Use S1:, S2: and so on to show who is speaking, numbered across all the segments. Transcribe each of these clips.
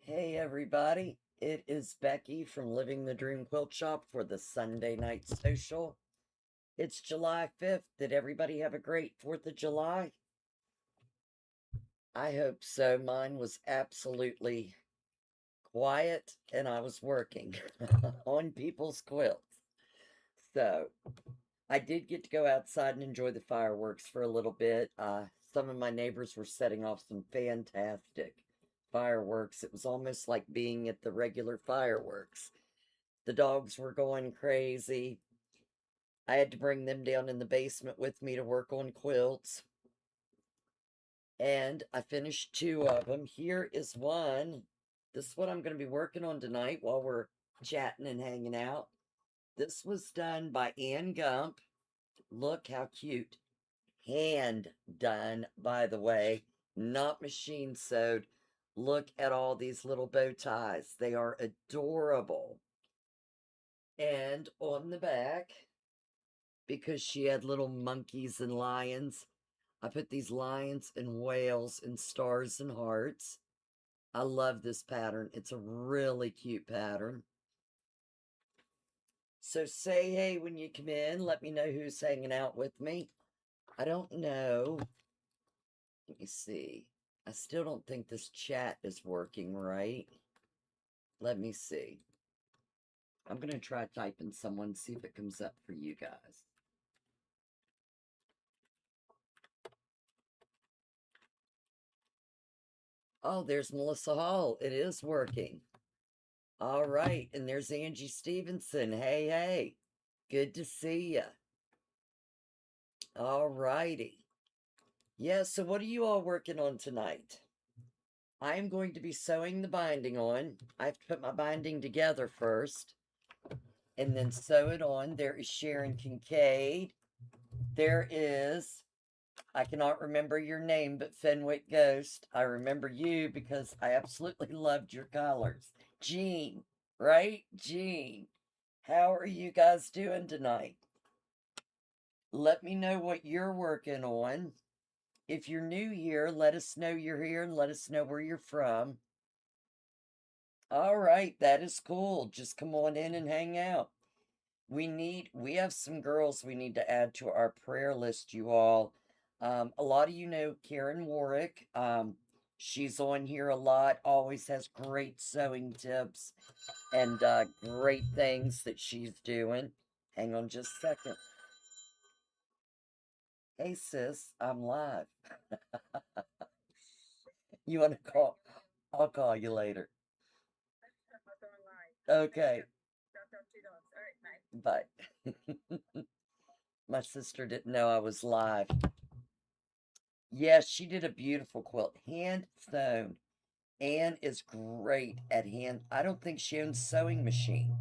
S1: Hey everybody, it is Becky from Living the Dream Quilt Shop for the Sunday Night Social. It's July 5th. Did everybody have a great 4th of July? I hope so. Mine was absolutely quiet and I was working on people's quilts. So I did get to go outside and enjoy the fireworks for a little bit. Some of my neighbors were setting off some fantastic fireworks. It was almost like being at the regular fireworks. The dogs were going crazy. I had to bring them down in the basement with me to work on quilts. And I finished two of them. Here is one. This is what I'm going to be working on tonight while we're chatting and hanging out. This was done by Ann Gump. Look how cute. Hand done, by the way, not machine sewed. Look at all these little bow ties. They are adorable. And on the back, because she had little monkeys and lions, I put these lions and whales and stars and hearts. I love this pattern. It's a really cute pattern. So say hey when you come in. Let me know who's hanging out with me. I don't know. Let me see. I still don't think this chat is working right. Let me see. I'm going to try typing someone, see if it comes up for you guys. Oh, there's Melissa Hall. It is working. All right. And there's Angie Stevenson. Hey, hey. Good to see you. All righty. Yeah, so what are you all working on tonight? I am going to be sewing the binding on. I have to put my binding together first and then sew it on. There is Sharon Kincaid. There is, I cannot remember your name, but Fenwick Ghost. I remember you because I absolutely loved your colors. Jean, right? Jean. How are you guys doing tonight? Let me know what you're working on. If you're new here, let us know you're here and let us know where you're from. All right, that is cool. Just come on in and hang out. We have some girls we need to add to our prayer list, you all. A lot of you know Karen Warwick. She's on here a lot, always has great sewing tips and great things that she's doing. Hang on just a second. Hey sis, I'm live. You want to call? I'll call you later. Okay. Bye. My sister didn't know I was live. Yes, she did a beautiful quilt, hand sewn. Anne is great at hand. I don't think she owns sewing machine,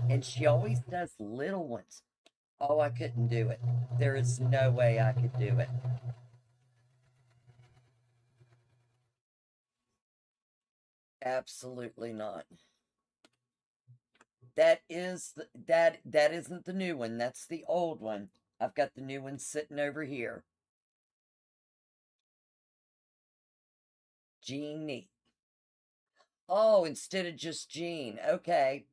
S1: and she always does little ones. Oh, I couldn't do it. There is no way I could do it. Absolutely not. That isn't the new one. That's the old one. I've got the new one sitting over here. Jeannie. Oh, instead of just Jean. Okay.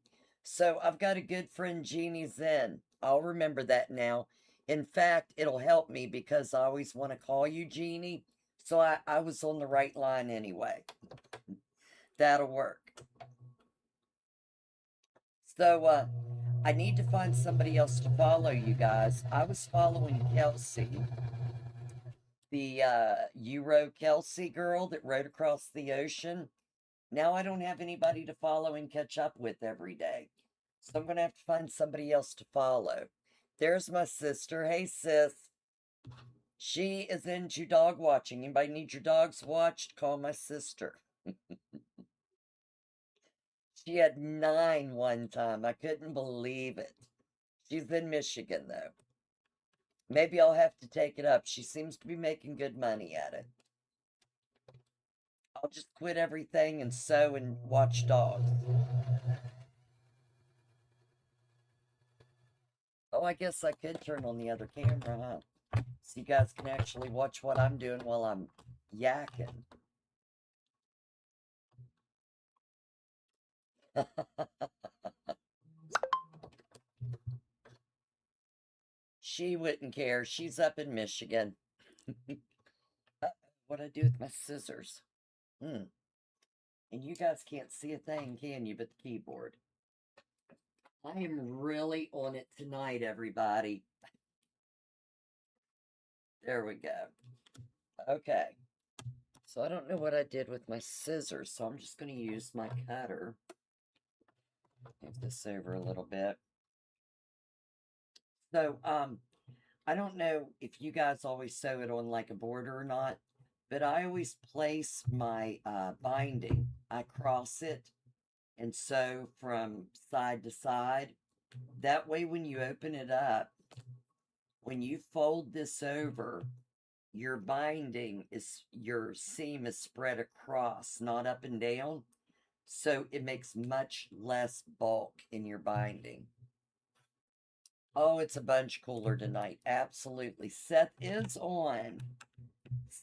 S1: So I've got a good friend, Jeannie Zen. I'll remember that now. In fact, it'll help me because I always want to call you Jeannie. So I was on the right line anyway. That'll work. So I need to find somebody else to follow, you guys. I was following Kelsey, the Euro Kelsey girl that rode across the ocean. Now I don't have anybody to follow and catch up with every day. So I'm going to have to find somebody else to follow. There's my sister. Hey, sis. She is into dog watching. Anybody need your dogs watched? Call my sister. She had 9 one time. I couldn't believe it. She's in Michigan, though. Maybe I'll have to take it up. She seems to be making good money at it. I'll just quit everything and sew and watch dogs. Oh, I guess I could turn on the other camera, huh? So you guys can actually watch what I'm doing while I'm yakking. She wouldn't care. She's up in Michigan. What'd I do with my scissors? Hmm. And you guys can't see a thing, can you, but the keyboard. I am really on it tonight, everybody. There we go. Okay. So I don't know what I did with my scissors, so I'm just going to use my cutter. Move this over a little bit. So, I don't know if you guys always sew it on like a border or not, but I always place my binding. I cross it and sew from side to side. That way, when you open it up, when you fold this over, your binding is, your seam is spread across, not up and down. So it makes much less bulk in your binding. Oh, it's a bunch cooler tonight. Absolutely. Seth is on.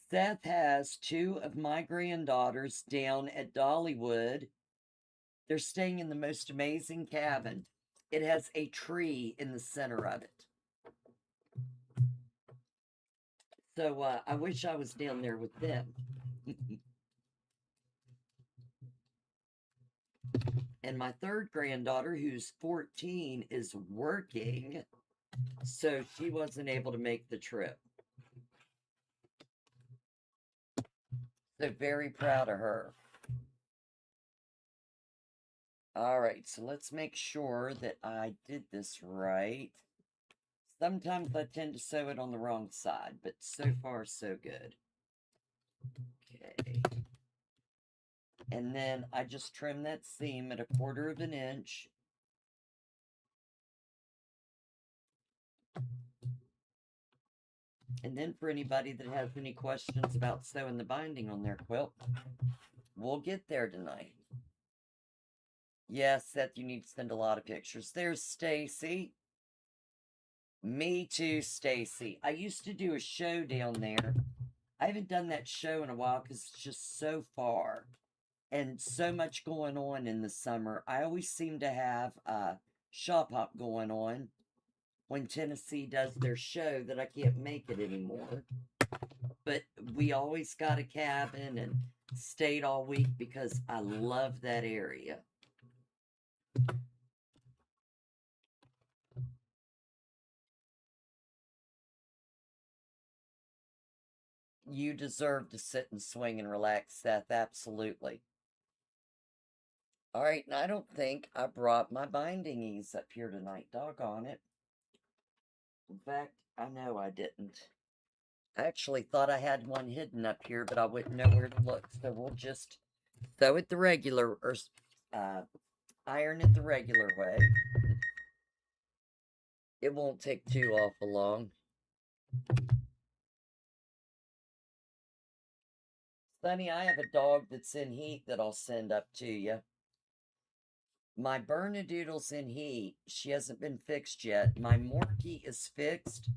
S1: Seth has two of my granddaughters down at Dollywood. They're staying in the most amazing cabin. It has a tree in the center of it. So I wish I was down there with them. And my third granddaughter, who's 14, is working, so she wasn't able to make the trip. So very proud of her. All right, so let's make sure that I did this right. Sometimes I tend to sew it on the wrong side, but so far so good. Okay. And then I just trim that seam at 1/4 of an inch. And then for anybody that has any questions about sewing the binding on their quilt, we'll get there tonight. Yes, Seth, you need to send a lot of pictures. There's Stacy. Me too, Stacy. I used to do a show down there. I haven't done that show in a while because it's just so far and so much going on in the summer. I always seem to have shop hop going on when Tennessee does their show that I can't make it anymore. But we always got a cabin and stayed all week because I love that area. You deserve to sit and swing and relax, Seth. Absolutely. All right, and I don't think I brought my binding ease up here tonight. Doggone it. In fact, I know I didn't. I actually thought I had one hidden up here, but I wouldn't know where to look. So we'll just sew it the regular, or iron it the regular way. It won't take too awful long. Sonny, I have a dog that's in heat that I'll send up to you. My Bernedoodle's in heat. She hasn't been fixed yet. My Morkie is fixed,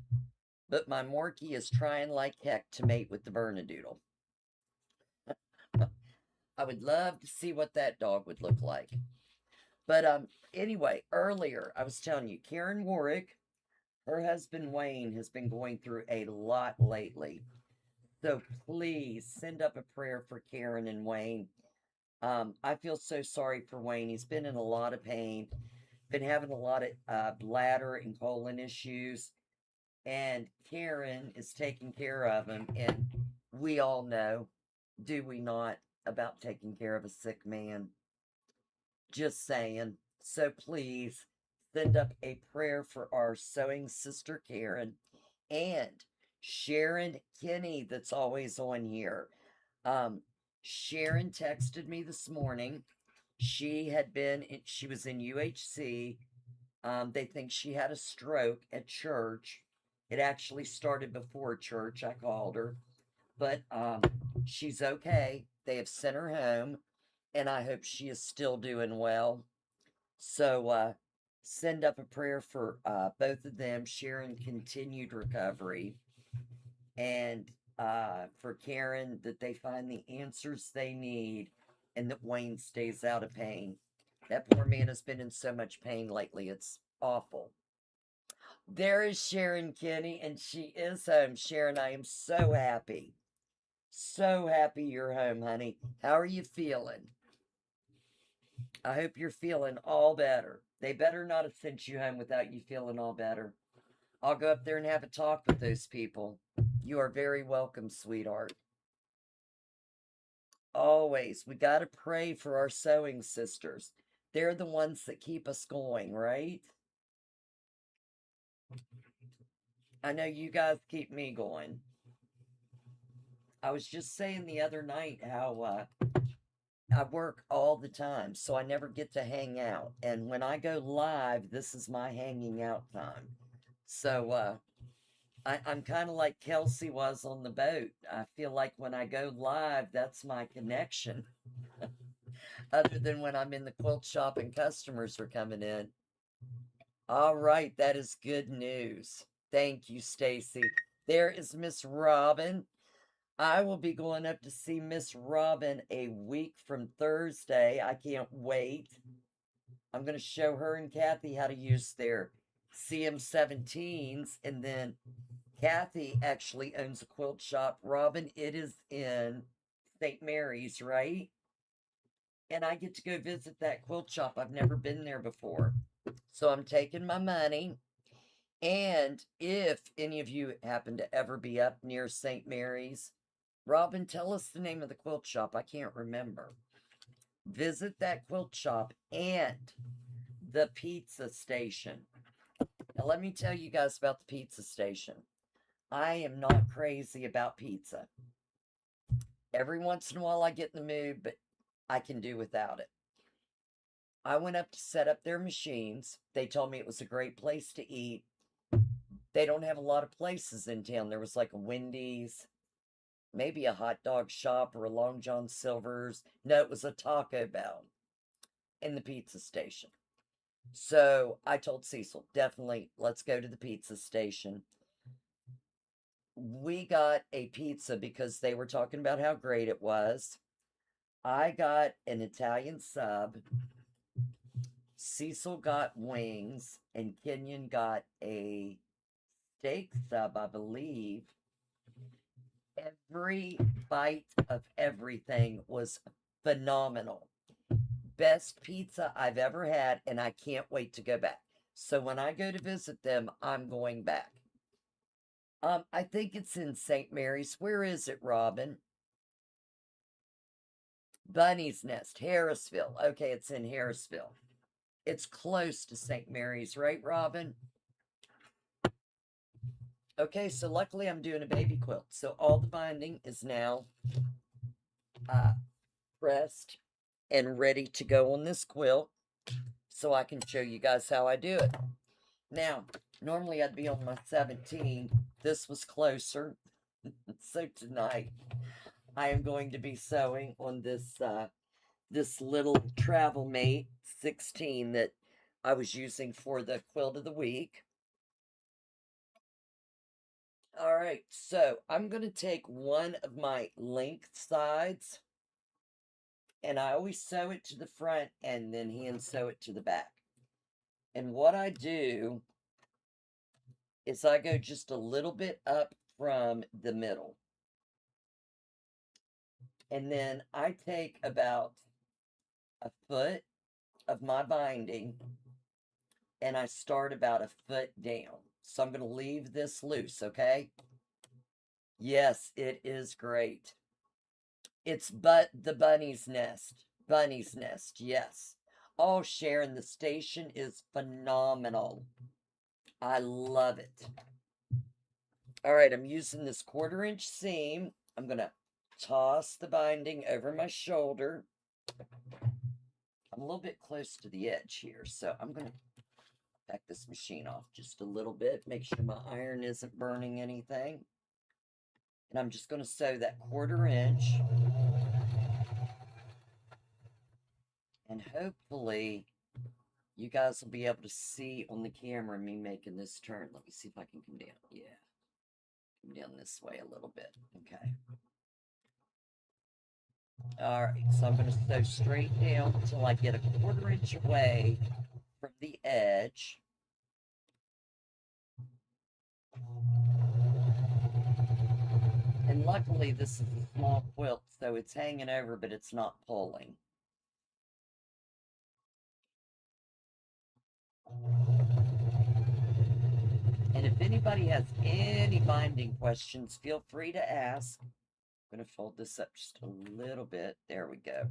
S1: but my Morkie is trying like heck to mate with the Bernedoodle. I would love to see what that dog would look like. But anyway, earlier I was telling you, Karen Warwick, her husband Wayne has been going through a lot lately. So please send up a prayer for Karen and Wayne. I feel so sorry for Wayne. He's been in a lot of pain, been having a lot of bladder and colon issues, and Karen is taking care of him. And we all know, do we not, about taking care of a sick man? Just saying. So please send up a prayer for our sewing sister Karen and Sharon Kinney, that's always on here. Sharon texted me this morning. She was in UHC. They think she had a stroke at church. It actually started before church. I called her, but she's okay. They have sent her home, and I hope she is still doing well. So send up a prayer for both of them, Sharon continued recovery, and for Karen that they find the answers they need and that Wayne stays out of pain. That poor man has been in so much pain lately. It's awful. There is Sharon Kenny, and she is home. Sharon, I am so happy. So happy you're home, honey. How are you feeling? I hope you're feeling all better. They better not have sent you home without you feeling all better. I'll go up there and have a talk with those people. You are very welcome, sweetheart. Always. We got to pray for our sewing sisters. They're the ones that keep us going, right? I know you guys keep me going. I was just saying the other night how I work all the time, so I never get to hang out. And when I go live, this is my hanging out time. So I'm kind of like Kelsey was on the boat. I feel like when I go live, that's my connection. Other than when I'm in the quilt shop and customers are coming in. All right, that is good news. Thank you, Stacy. There is Miss Robin. I will be going up to see Miss Robin a week from Thursday. I can't wait. I'm going to show her and Kathy how to use their CM17s. And then Kathy actually owns a quilt shop. Robin, it is in St. Mary's, right? And I get to go visit that quilt shop. I've never been there before. So I'm taking my money. And if any of you happen to ever be up near St. Mary's, Robin, tell us the name of the quilt shop. I can't remember. Visit that quilt shop and the pizza station. Now, let me tell you guys about the pizza station. I am not crazy about pizza. Every once in a while I get in the mood, but I can do without it. I went up to set up their machines. They told me it was a great place to eat. They don't have a lot of places in town. There was like a Wendy's, maybe a hot dog shop or a Long John Silver's. No, it was a Taco Bell in the pizza station. So I told Cecil, definitely, let's go to the pizza station. We got a pizza because they were talking about how great it was. I got an Italian sub. Cecil got wings, and Kenyon got a steak sub, I believe. Every bite of everything was phenomenal. Best pizza I've ever had, and I can't wait to go back. So when I go to visit them, I'm going back. I think it's in St. Mary's. Where is it, Robin? Bunny's Nest, Harrisville. Okay, it's in Harrisville. It's close to St. Mary's, right, Robin? Okay, so luckily I'm doing a baby quilt. So all the binding is now pressed and ready to go on this quilt so I can show you guys how I do it. Now, normally I'd be on my 17. This was closer. So tonight I am going to be sewing on this little Travel Mate 16 that I was using for the quilt of the week. All right, so I'm going to take one of my length sides, and I always sew it to the front and then hand sew it to the back. And what I do is I go just a little bit up from the middle. And then I take about a foot of my binding and I start about a foot down. So I'm going to leave this loose, okay? Yes, it is great. It's the bunny's nest. Bunny's nest, yes. Oh, Sharon, the station is phenomenal. I love it. All right, I'm using this 1/4-inch seam. I'm going to toss the binding over my shoulder. I'm a little bit close to the edge here, so I'm going to back this machine off just a little bit, make sure my iron isn't burning anything. And I'm just going to sew that 1/4-inch. And hopefully you guys will be able to see on the camera me making this turn. Let me see if I can come down. Yeah. Come down this way a little bit. Okay. All right, so I'm going to sew straight down until I get a 1/4 inch away from the edge. And luckily this is a small quilt, so it's hanging over, but it's not pulling. And if anybody has any binding questions, feel free to ask. I'm going to fold this up just a little bit. There we go.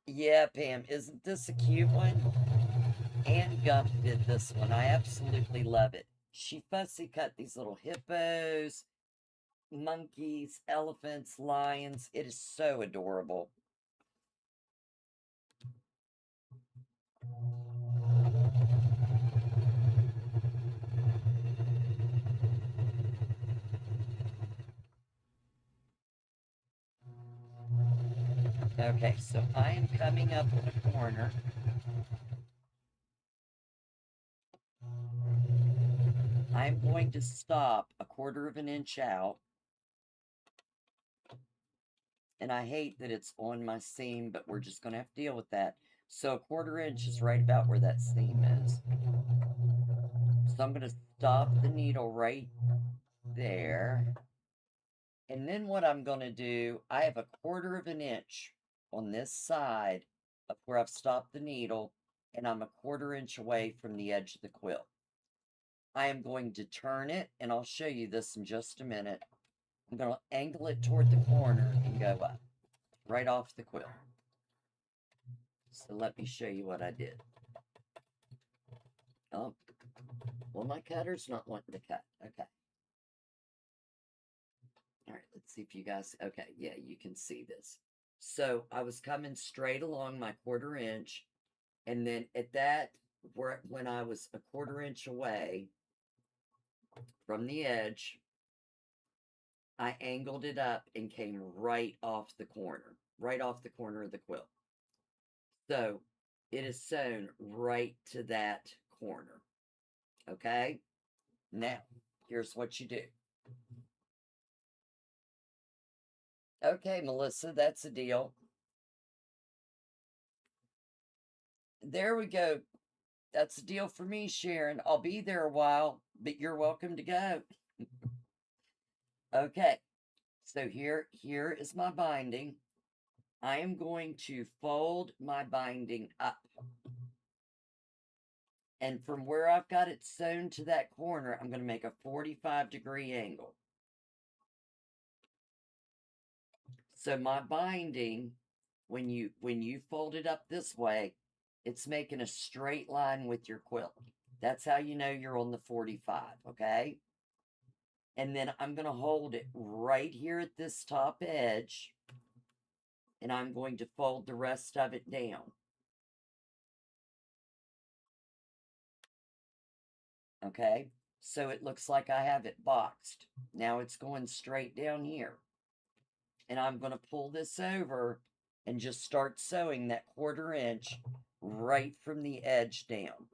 S1: Yeah, Pam, isn't this a cute one? Ann Gump did this one. I absolutely love it. She fussy cut these little hippos, monkeys, elephants, lions. It is so adorable. Okay, so I am coming up on a corner. I'm going to stop a 1/4 of an inch out. And I hate that it's on my seam, but we're just going to have to deal with that. So a 1/4 inch is right about where that seam is. So I'm going to stop the needle right there. And then what I'm going to do, I have a 1/4 of an inch on this side of where I've stopped the needle, and I'm a 1/4 inch away from the edge of the quilt. I am going to turn it, and I'll show you this in just a minute. I'm going to angle it toward the corner and go up, right off the quilt. So let me show you what I did. Oh, well, my cutter's not wanting to cut. Okay. All right, let's see if you guys, okay, yeah, you can see this. So I was coming straight along my 1/4 inch, and then at that, when I was a 1/4 inch away from the edge, I angled it up and came right off the corner of the quilt. So it is sewn right to that corner. Okay? Now, here's what you do. Okay, Melissa, that's a deal. There we go. That's a deal for me, Sharon. I'll be there a while, but you're welcome to go. Okay, so here is my binding. I am going to fold my binding up. And from where I've got it sewn to that corner, I'm going to make a 45-degree angle. So my binding, when you fold it up this way, it's making a straight line with your quilt. That's how you know you're on the 45, okay? And then I'm going to hold it right here at this top edge, and I'm going to fold the rest of it down. Okay? So it looks like I have it boxed. Now it's going straight down here. And I'm going to pull this over and just start sewing that 1/4 inch right from the edge down.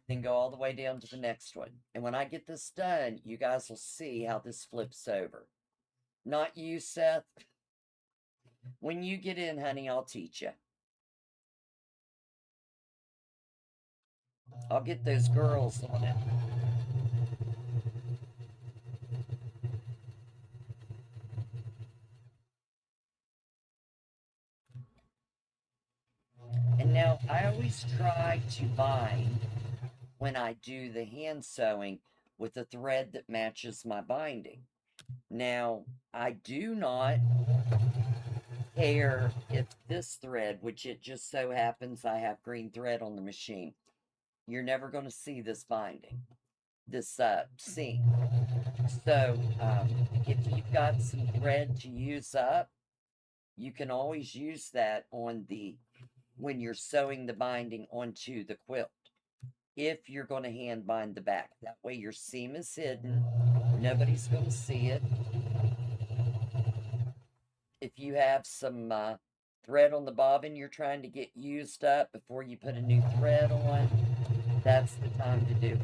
S1: Then go all the way down to the next one. And when I get this done, you guys will see how this flips over. Not you, Seth. When you get in, honey, I'll teach you. I'll get those girls on it. And now I always try to bind when I do the hand sewing with a thread that matches my binding. Now, I do not care if this thread, which it just so happens I have green thread on the machine, you're never going to see this binding, this seam. So if you've got some thread to use up, you can always use that on when you're sewing the binding onto the quilt. If you're going to hand bind the back, that way your seam is hidden, nobody's going to see it. If you have some thread on the bobbin you're trying to get used up before you put a new thread on, that's the time to do it.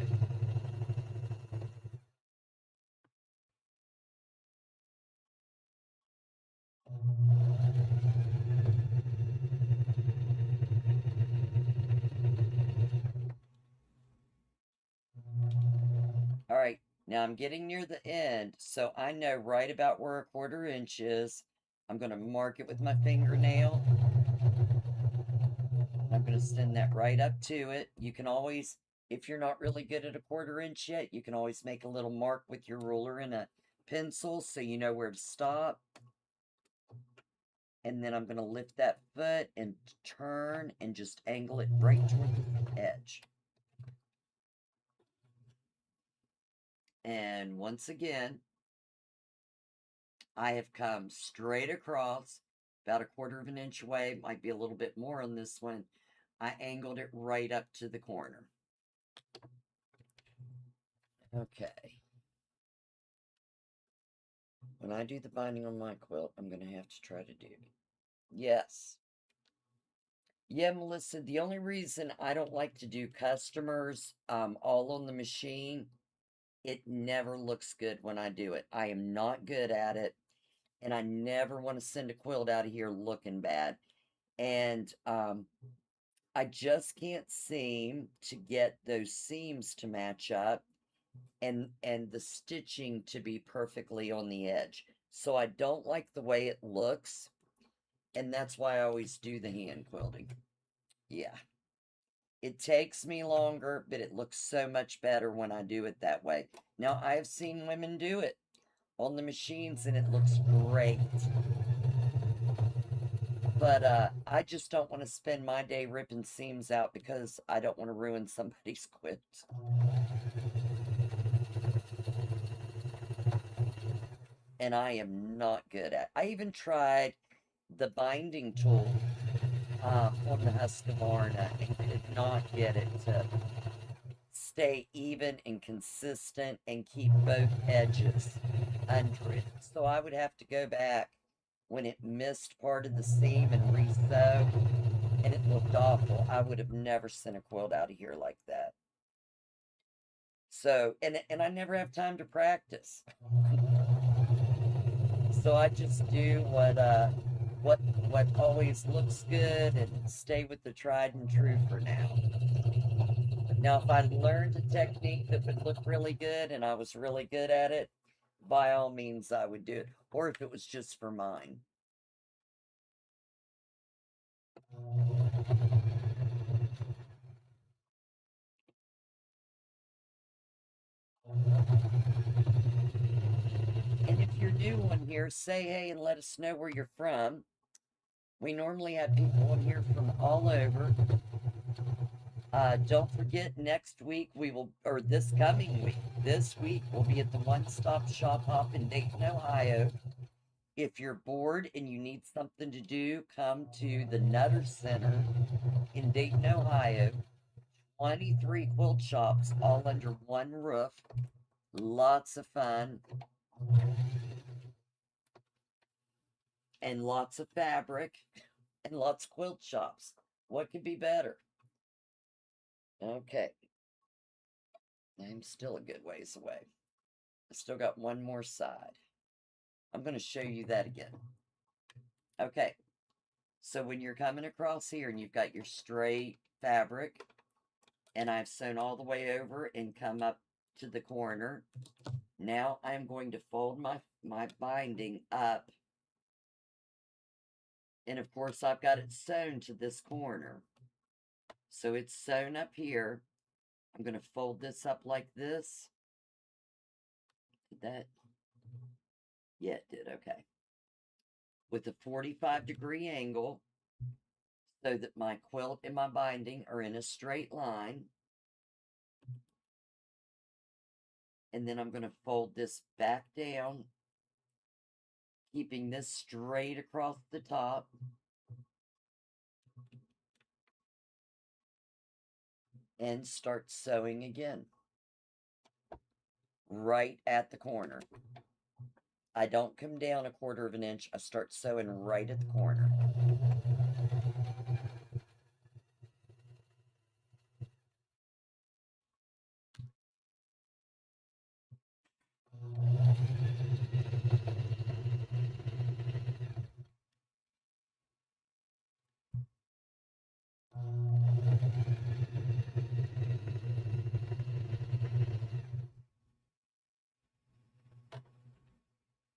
S1: All right, now I'm getting near the end, so I know right about where a 1/4 inch is. I'm going to mark it with my fingernail. I'm going to send that right up to it. You can always, if you're not really good at a 1/4 inch yet, you can always make a little mark with your ruler and a pencil so you know where to stop. And then I'm going to lift that foot and turn and just angle it right toward the edge. And once again, I have come straight across about a 1/4 inch away, might be a little bit more on this one. I angled it right up to the corner. Okay. When I do the binding on my quilt, I'm going to have to try to do. Yes. Yeah, Melissa, the only reason I don't like to do customers all on the machine, it never looks good when I do it. I am not good at it, and I never want to send a quilt out of here looking bad. And I just can't seem to get those seams to match up and the stitching to be perfectly on the edge. So I don't like the way it looks, and that's why I always do the hand quilting. Yeah. It takes me longer, but it looks so much better when I do it that way. Now, I have seen women do it on the machines, and it looks great. But I just don't want to spend my day ripping seams out because I don't want to ruin somebody's quilt. And I am not good at. I even tried the binding tool on the Husqvarna and could not get it to stay even and consistent and keep both edges under it. So I would have to go back when it missed part of the seam and re-sew, and it looked awful. I would have never sent a quilt out of here like that. So, and I never have time to practice. So I just do what always looks good and stay with the tried and true for now. Now, if I learned a technique that would look really good and I was really good at it, by all means I would do it. Or if it was just for mine. And if you're new on here, say hey and let us know where you're from. We normally have people on here from all over. Don't forget, next week or this coming week, this week we'll be at the One Stop Shop Hop in Dayton, Ohio. If you're bored and you need something to do, come to the Nutter Center in Dayton, Ohio. 23 quilt shops all under one roof. Lots of fun. And lots of fabric. And lots of quilt shops. What could be better? Okay. I'm still a good ways away. I still got one more side. I'm going to show you that again. Okay. So when you're coming across here and you've got your straight fabric, and I've sewn all the way over and come up to the corner, now I'm going to fold my binding up. And of course, I've got it sewn to this corner. So it's sewn up here. I'm going to fold this up like this. Did that? Yeah, it did. Okay. With a 45-degree angle so that my quilt and my binding are in a straight line. And then I'm going to fold this back down, keeping this straight across the top. And start sewing again. Right at the corner. I don't come down 1/4 of an inch. I start sewing right at the corner.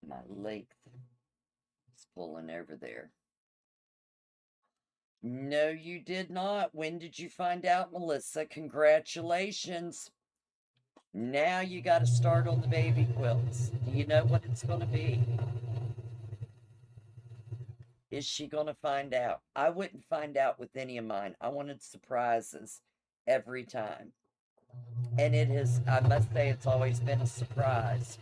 S1: My length is pulling over there. No, you did not. When did you find out, Melissa? Congratulations. Now you got to start on the baby quilts. Do you know what it's going to be? Is she going to find out? I wouldn't find out with any of mine. I wanted surprises every time. And it has, I must say, it's always been a surprise.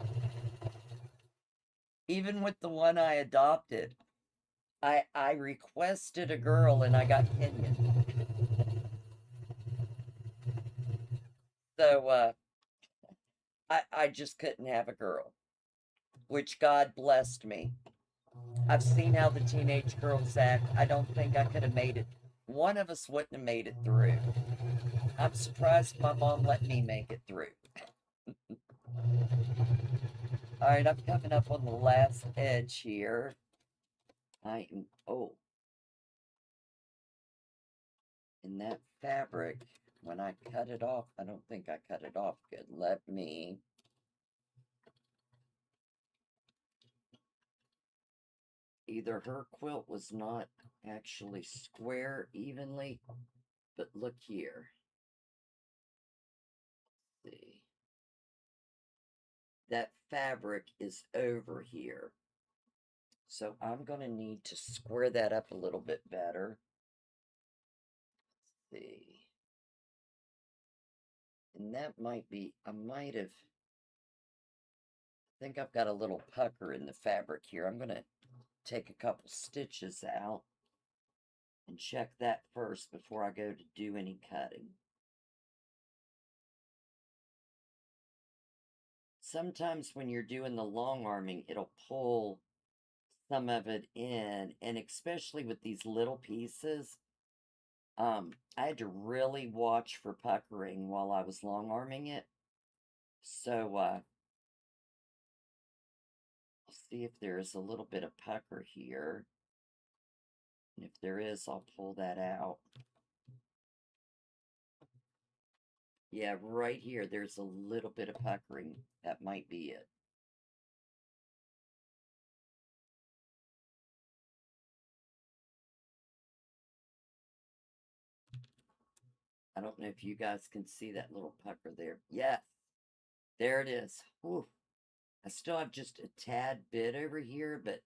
S1: Even with the one I adopted, I requested a girl and I got Kenyan. So I just couldn't have a girl, which God blessed me. I've seen how the teenage girls act. I don't think I could have made it. One of us wouldn't have made it through. I'm surprised my mom let me make it through. All right, I'm coming up on the last edge here. I am, oh. And that fabric, when I cut it off, I don't think I cut it off good. Let me. Either her quilt was not actually square evenly, but look here. Let's see. That fabric is over here. So I'm going to need to square that up a little bit better. Let's see. And that might be, I might have, I think I've got a little pucker in the fabric here. I'm going to take a couple stitches out and check that first before I go to do any cutting. Sometimes when you're doing the long arming, it'll pull some of it in, and especially with these little pieces, I had to really watch for puckering while I was long arming it. So, I'll see if there is a little bit of pucker here. And if there is, I'll pull that out. Yeah, right here, there's a little bit of puckering. That might be it. I don't know if you guys can see that little pucker there. Yes, there it is. Whew. I still have just a tad bit over here, but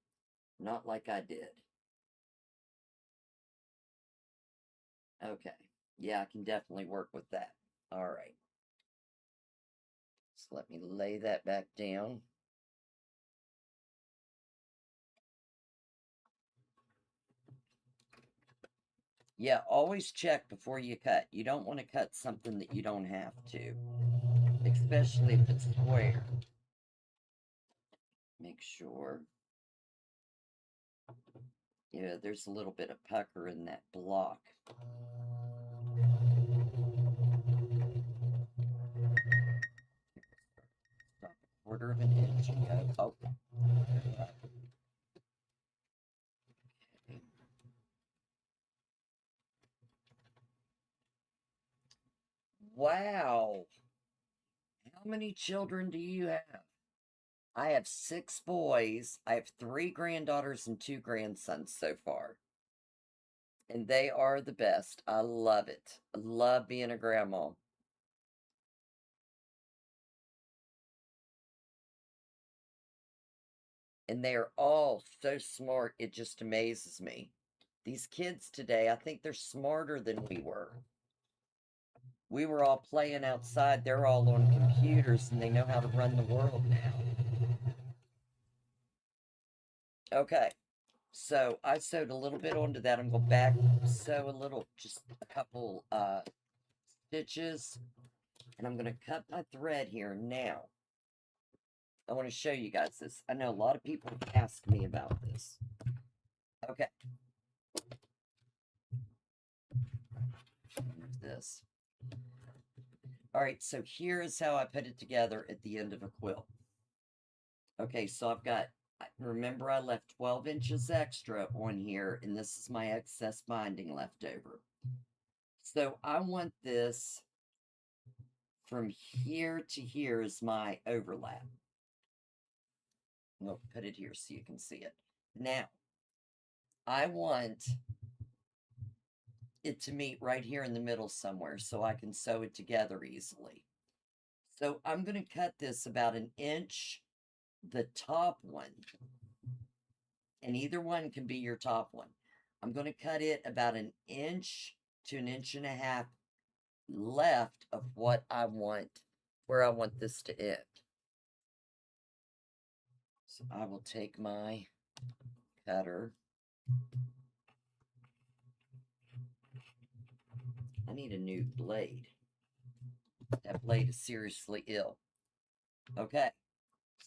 S1: not like I did. Okay. Yeah, I can definitely work with that. All right. So let me lay that back down. Yeah, always check before you cut. You don't want to cut something that you don't have to, especially if it's square. Make sure. Yeah, there's a little bit of pucker in that block. Stop 1/4 of an inch and go. Oh. Okay. Wow. How many children do you have? I have 6 boys. I have 3 granddaughters and 2 grandsons so far. And they are the best. I love it. I love being a grandma. And they are all so smart, it just amazes me. These kids today, I think they're smarter than we were. We were all playing outside. They're all on computers and they know how to run the world now. Okay. So I sewed a little bit onto that. I'm going to back sew a little, just a couple stitches. And I'm going to cut my thread here now. I want to show you guys this. I know a lot of people ask me about this. Okay. This. All right, so here is how I put it together at the end of a quilt. Okay, so I've got, remember I left 12 inches extra on here, and this is my excess binding left over. So I want this from here to here is my overlap. We'll put it here so you can see it. Now, I want it to meet right here in the middle somewhere so I can sew it together easily. So I'm going to cut this about 1 inch, the top one, and either one can be your top one. I'm going to cut it about 1 inch to 1.5 inches left of what I want, where I want this to end. So I will take my cutter. I need a new blade. That blade is seriously ill. Okay.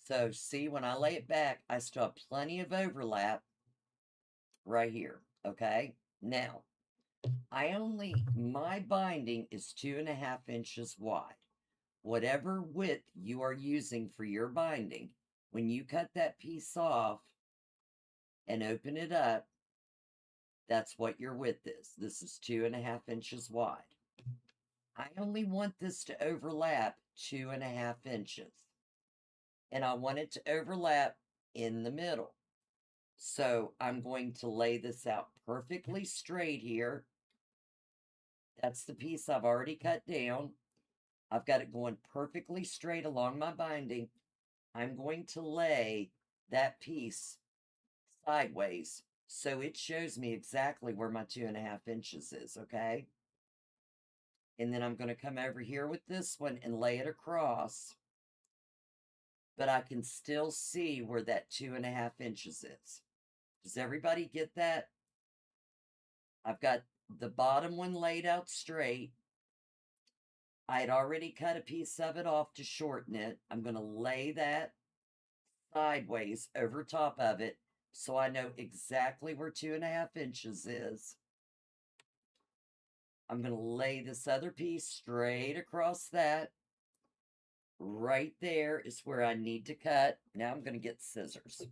S1: So see, when I lay it back, I still have plenty of overlap right here. Okay. Now, my binding is 2.5 inches wide. Whatever width you are using for your binding, when you cut that piece off and open it up, that's what your width is. This is 2.5 inches wide. I only want this to overlap 2.5 inches. And I want it to overlap in the middle. So I'm going to lay this out perfectly straight here. That's the piece I've already cut down. I've got it going perfectly straight along my binding. I'm going to lay that piece sideways so it shows me exactly where my 2.5 inches is, okay? And then I'm going to come over here with this one and lay it across, but I can still see where that 2.5 inches is. Does everybody get that? I've got the bottom one laid out straight. I had already cut a piece of it off to shorten it. I'm going to lay that sideways over top of it so I know exactly where 2.5 inches is. I'm going to lay this other piece straight across that. Right there is where I need to cut. Now I'm going to get scissors.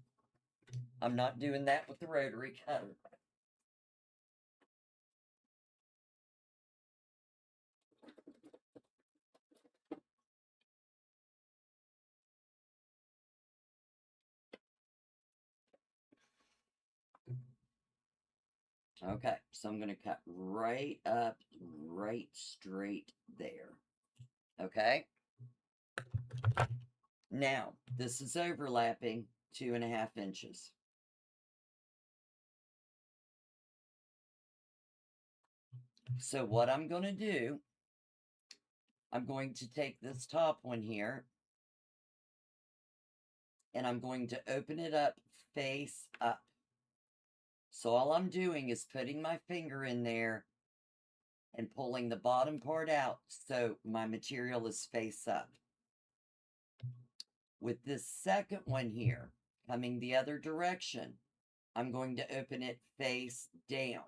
S1: I'm not doing that with the rotary cutter. Okay, so I'm going to cut right up, right straight there. Okay? Now, this is overlapping 2.5 inches. So what I'm going to do, I'm going to take this top one here, and I'm going to open it up face up. So all I'm doing is putting my finger in there and pulling the bottom part out so my material is face up. With this second one here, coming the other direction, I'm going to open it face down.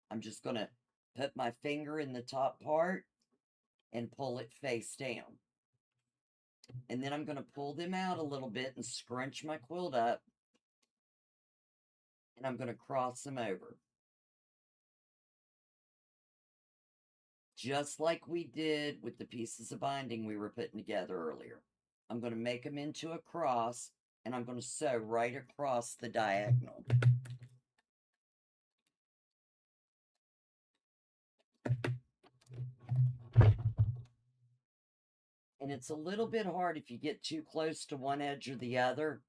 S1: I'm just going to put my finger in the top part and pull it face down. And then I'm going to pull them out a little bit and scrunch my quilt up. And I'm going to cross them over. Just like we did with the pieces of binding we were putting together earlier. I'm going to make them into a cross, and I'm going to sew right across the diagonal. And it's a little bit hard if you get too close to one edge or the other,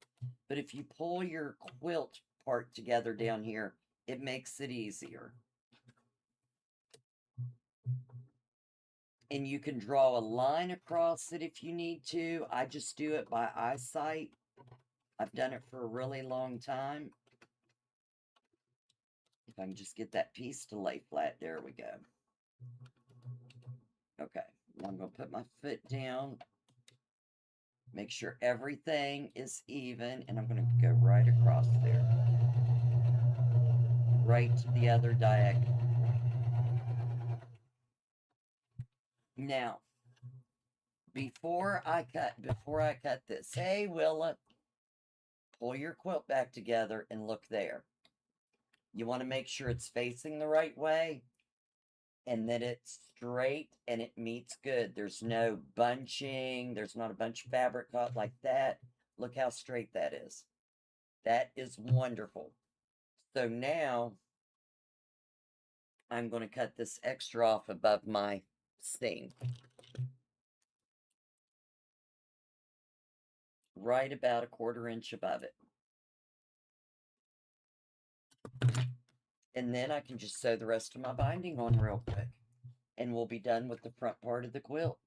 S1: but if you pull your quilt part together down here, it makes it easier. And you can draw a line across it if you need to. I just do it by eyesight. I've done it for a really long time. If I can just get that piece to lay flat, there we go. Okay, now I'm going to put my foot down. Make sure everything is even, and I'm going to go right across there, right to the other diagonal point. Now, before I cut this, hey Willa, pull your quilt back together and look there. You want to make sure it's facing the right way and that it's straight and it meets good. There's no bunching. There's not a bunch of fabric caught like that. Look how straight that is. That is wonderful. So now I'm going to cut this extra off above my seam. Right about a 1/4 inch above it. And then I can just sew the rest of my binding on real quick. And we'll be done with the front part of the quilt.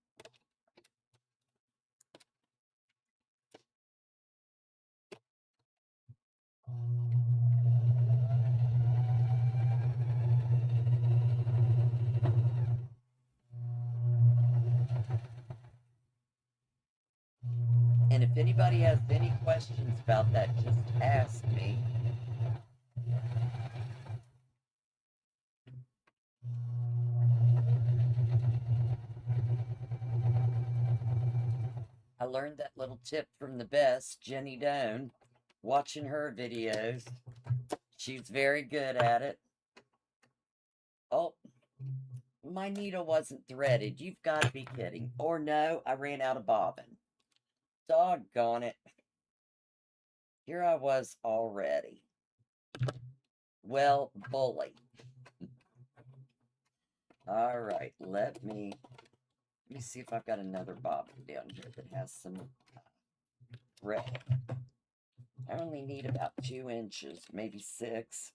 S1: And if anybody has any questions about that, just ask me. I learned that little tip from the best, Jenny Doan, watching her videos. She's very good at it. Oh, my needle wasn't threaded. You've got to be kidding. Or no, I ran out of bobbin. Doggone it. Here I was already. Well, bully. All right, let me see if I've got another bobbin down here that has some thread. I only need about 2 inches, maybe 6.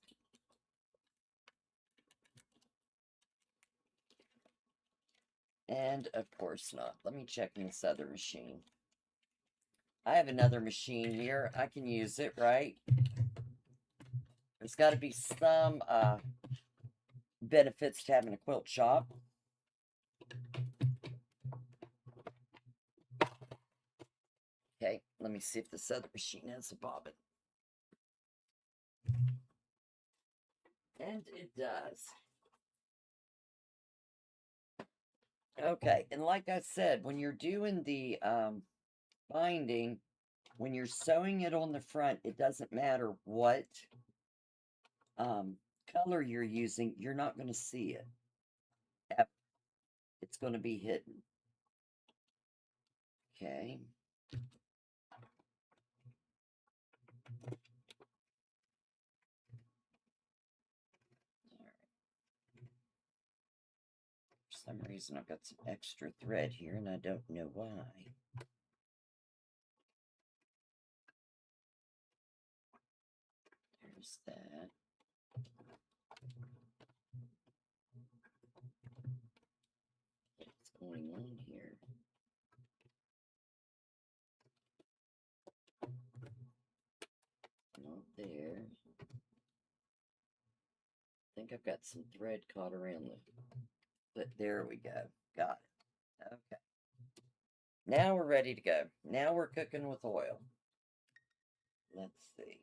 S1: And of course not. Let me check in this other machine. I have another machine here. I can use it, right? There's got to be some benefits to having a quilt shop. Okay, let me see if this other machine has a bobbin. And it does. Okay, and like I said, when you're doing the binding, when you're sewing it on the front, it doesn't matter what color you're using, you're not going to see it. It's going to be hidden. Okay. For some reason, I've got some extra thread here, and I don't know why. There's that. What's going on here? Not there. I think I've got some thread caught around the... But there we go. Got it. Okay. Now we're ready to go. Now we're cooking with oil. Let's see.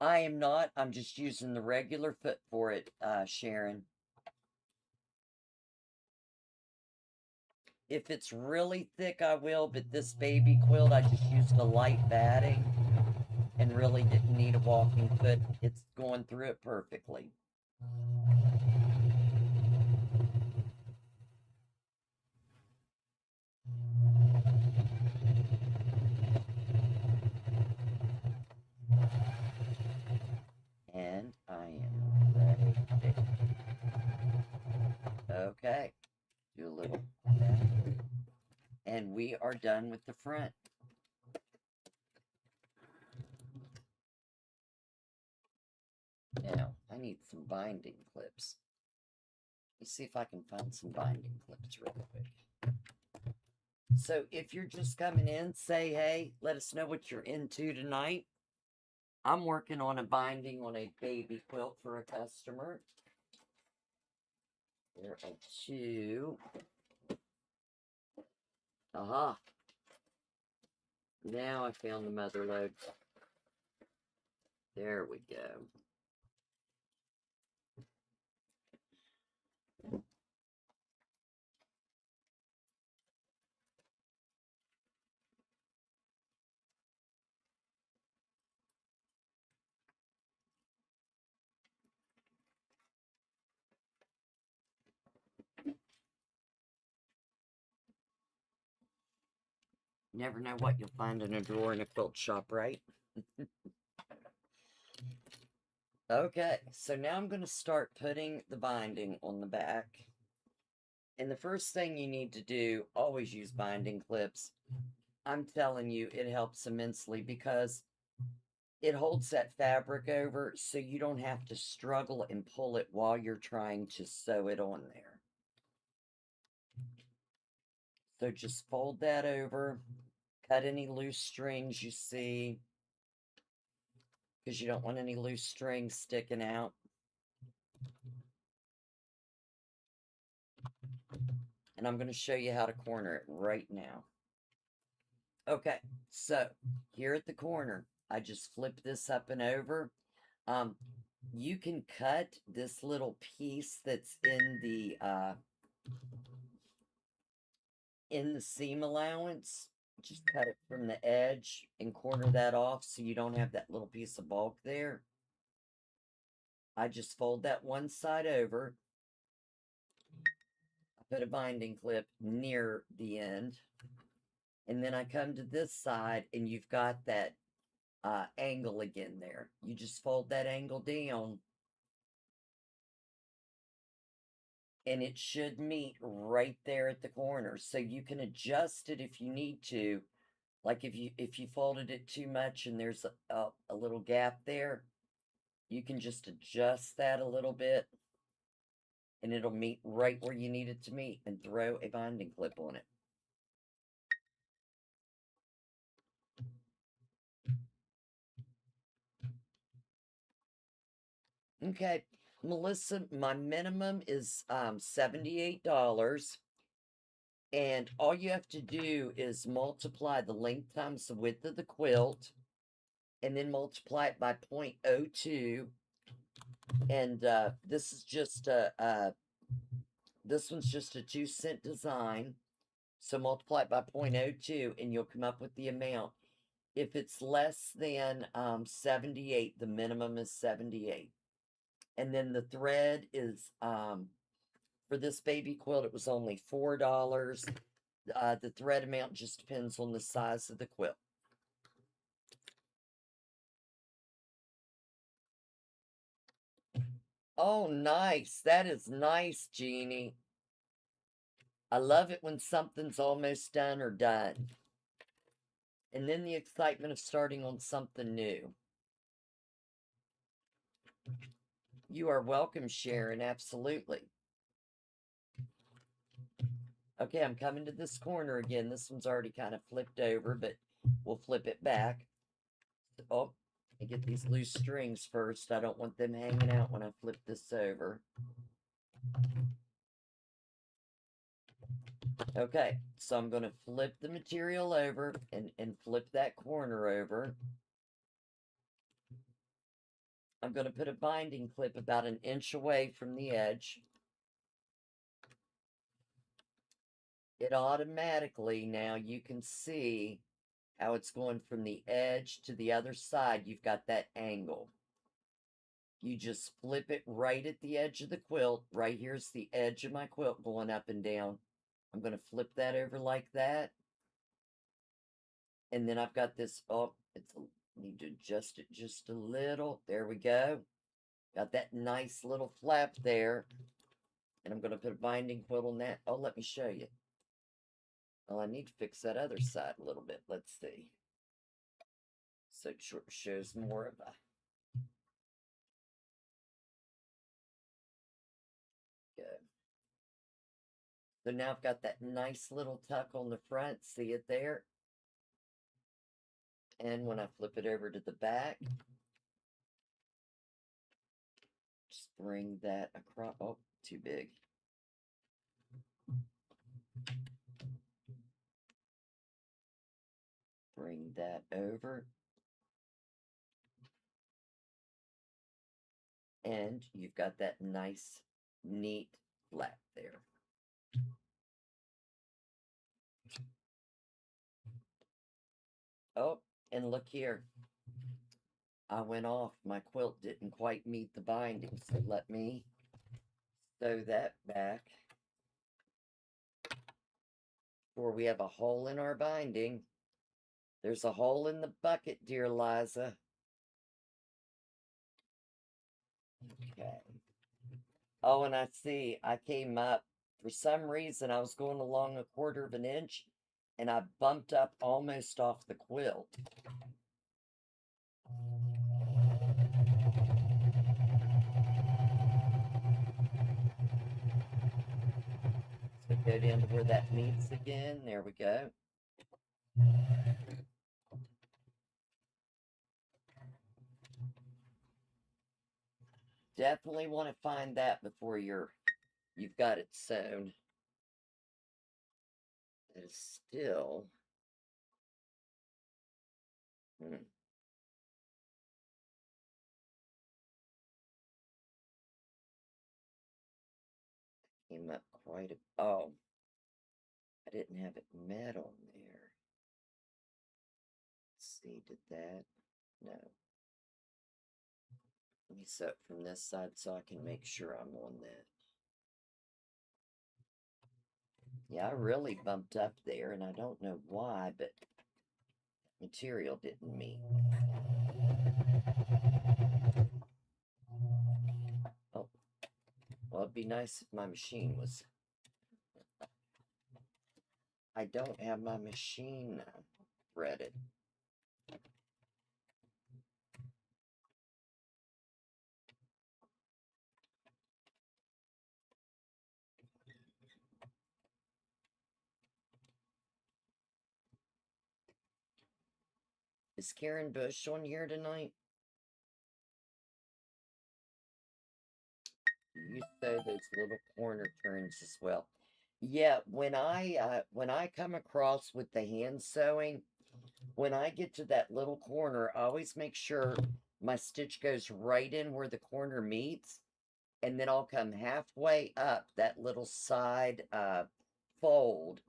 S1: I am not. I'm just using the regular foot for it, Sharon. If it's really thick, I will, but this baby quilt, I just used a light batting and really didn't need a walking foot. It's going through it perfectly. And I am ready. Okay. Do a little back. And we are done with the front. Now, I need some binding clips. Let's see if I can find some binding clips real quick. So if you're just coming in, say hey, let us know what you're into tonight. I'm working on a binding on a baby quilt for a customer. There are two. Aha. Now I found the mother lode. There we go. Never know what you'll find in a drawer in a quilt shop, right? Okay, so now I'm going to start putting the binding on the back. And the first thing you need to do, always use binding clips. I'm telling you, it helps immensely because it holds that fabric over so you don't have to struggle and pull it while you're trying to sew it on there. So just fold that over, cut any loose strings you see, because you don't want any loose strings sticking out. And I'm going to show you how to corner it right now. Okay, so here at the corner, I just flip this up and over. You can cut this little piece that's in the seam allowance. Just cut it from the edge and corner that off so you don't have that little piece of bulk there. I just fold that one side over. I put a binding clip near the end. And then I come to this side and you've got that angle again there. You just fold that angle down and it should meet right there at the corner. So you can adjust it if you need to. Like if you folded it too much and there's a little gap there, you can just adjust that a little bit and it'll meet right where you need it to meet, and throw a binding clip on it. Okay, Melissa, my minimum is $78. And all you have to do is multiply the length times the width of the quilt, and then multiply it by 0.02. And this is just this one's just a 2-cent design. So multiply it by 0.02 and you'll come up with the amount. If it's less than 78, the minimum is 78. And then the thread is, for this baby quilt, it was only $4. The thread amount just depends on the size of the quilt. Oh, nice. That is nice, Jeannie. I love it when something's almost done or done. And then the excitement of starting on something new. You are welcome, Sharon. Absolutely. Okay, I'm coming to this corner again. This one's already kind of flipped over, but we'll flip it back. Oh, I get these loose strings first. I don't want them hanging out when I flip this over. Okay, so I'm going to flip the material over and flip that corner over. I'm going to put a binding clip about 1 inch away from the edge. It automatically, now you can see how it's going from the edge to the other side. You've got that angle. You just flip it right at the edge of the quilt. Right here's the edge of my quilt going up and down. I'm going to flip that over like that. And then I've got this, oh, need to adjust it just a little. There we go. Got that nice little flap there. And I'm going to put a binding quilt on that. Oh, let me show you. Well, I need to fix that other side a little bit. Let's see. So it shows more of a... Good. So now I've got that nice little tuck on the front. See it there? And when I flip it over to the back, just bring that across. Oh, too big. Bring that over. And you've got that nice, neat flap there. Oh, and look here. I went off. My quilt didn't quite meet the binding, so let me sew that back. Before we have a hole in our binding. There's a hole in the bucket, dear Liza. Okay. Oh, and I see I came up. For some reason, I was going along 1/4 of an inch, and I bumped up almost off the quilt. So go down to where that meets again. There we go. Definitely want to find that before you've got it sewn. It is still. Came up quite a. Oh, I didn't have it met on there. Let's see, did that? No. Let me sew it from this side so I can make sure I'm on that. Yeah, I really bumped up there, and I don't know why, but material didn't meet. Oh, well, it'd be nice if my machine was. I don't have my machine threaded. Is Karen Bush on here tonight? You sew those little corner turns as well. Yeah, when I come across with the hand sewing, when I get to that little corner, I always make sure my stitch goes right in where the corner meets, and then I'll come halfway up that little side fold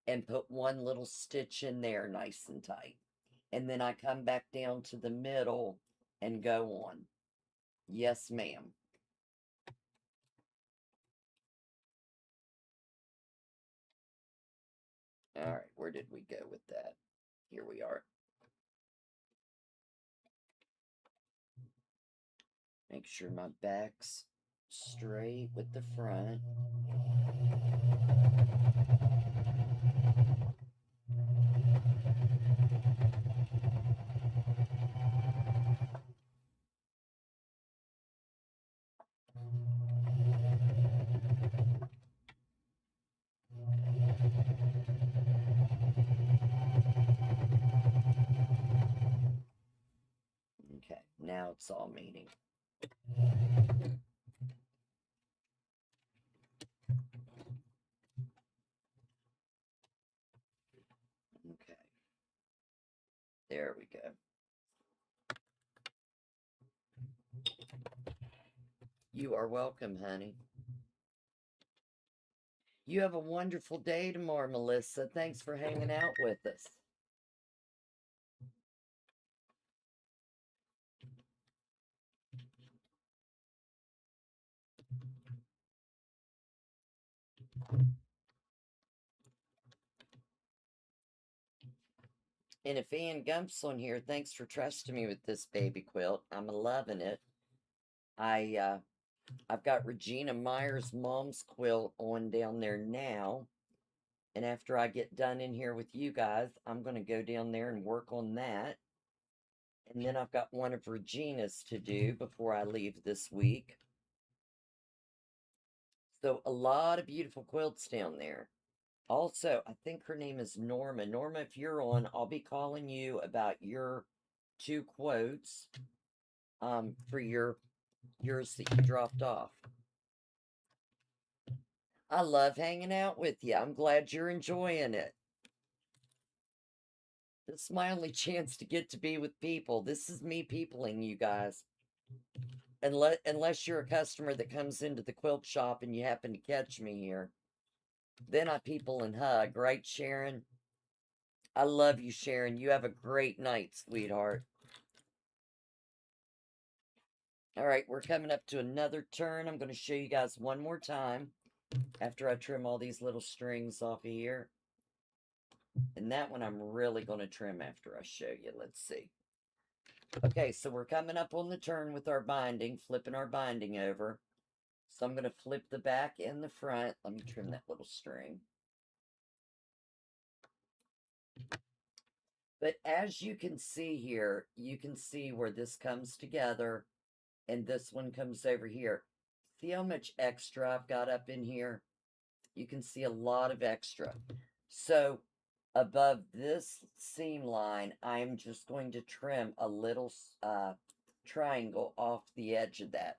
S1: and put one little stitch in there nice and tight. And then I come back down to the middle and go on. Yes, ma'am. All right, where did we go with that? Here we are. Make sure my back's straight with the front. Okay, now it's all meeting. Okay. There we go. You are welcome, honey. You have a wonderful day tomorrow, Melissa. Thanks for hanging out with us. And if Ann Gump's on here, thanks for trusting me with this baby quilt. I'm loving it. I've got Regina Meyer's mom's quilt on down there now. And after I get done in here with you guys, I'm going to go down there and work on that. And then I've got one of Regina's to do before I leave this week. So a lot of beautiful quilts down there. Also, I think her name is Norma. Norma, if you're on, I'll be calling you about your 2 quotes for yours that you dropped off. I love hanging out with you. I'm glad you're enjoying it. This is my only chance to get to be with people. This is me peopling you guys. Unless you're a customer that comes into the quilt shop and you happen to catch me here. Then I people and hug, right, Sharon? I love you, Sharon. You have a great night, sweetheart. All right, we're coming up to another turn. I'm going to show you guys one more time after I trim all these little strings off of here. And that one I'm really going to trim after I show you. Let's see. Okay, so we're coming up on the turn with our binding, flipping our binding over. So I'm going to flip the back and the front. Let me trim that little string. But as you can see here, you can see where this comes together and this one comes over here. See how much extra I've got up in here? You can see a lot of extra. So above this seam line, I'm just going to trim a little triangle off the edge of that.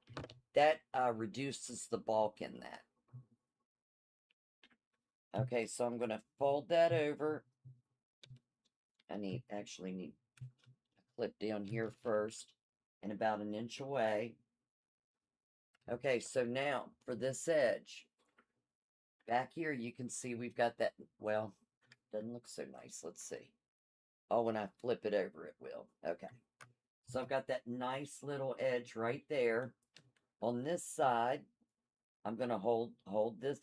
S1: That reduces the bulk in that. Okay, so I'm going to fold that over. I actually need a clip down here first and about an inch away. Okay, so now for this edge, back here you can see we've got that, well, doesn't look so nice. Let's see. Oh, when I flip it over, it will. Okay. So I've got that nice little edge right there. On this side, I'm going to hold this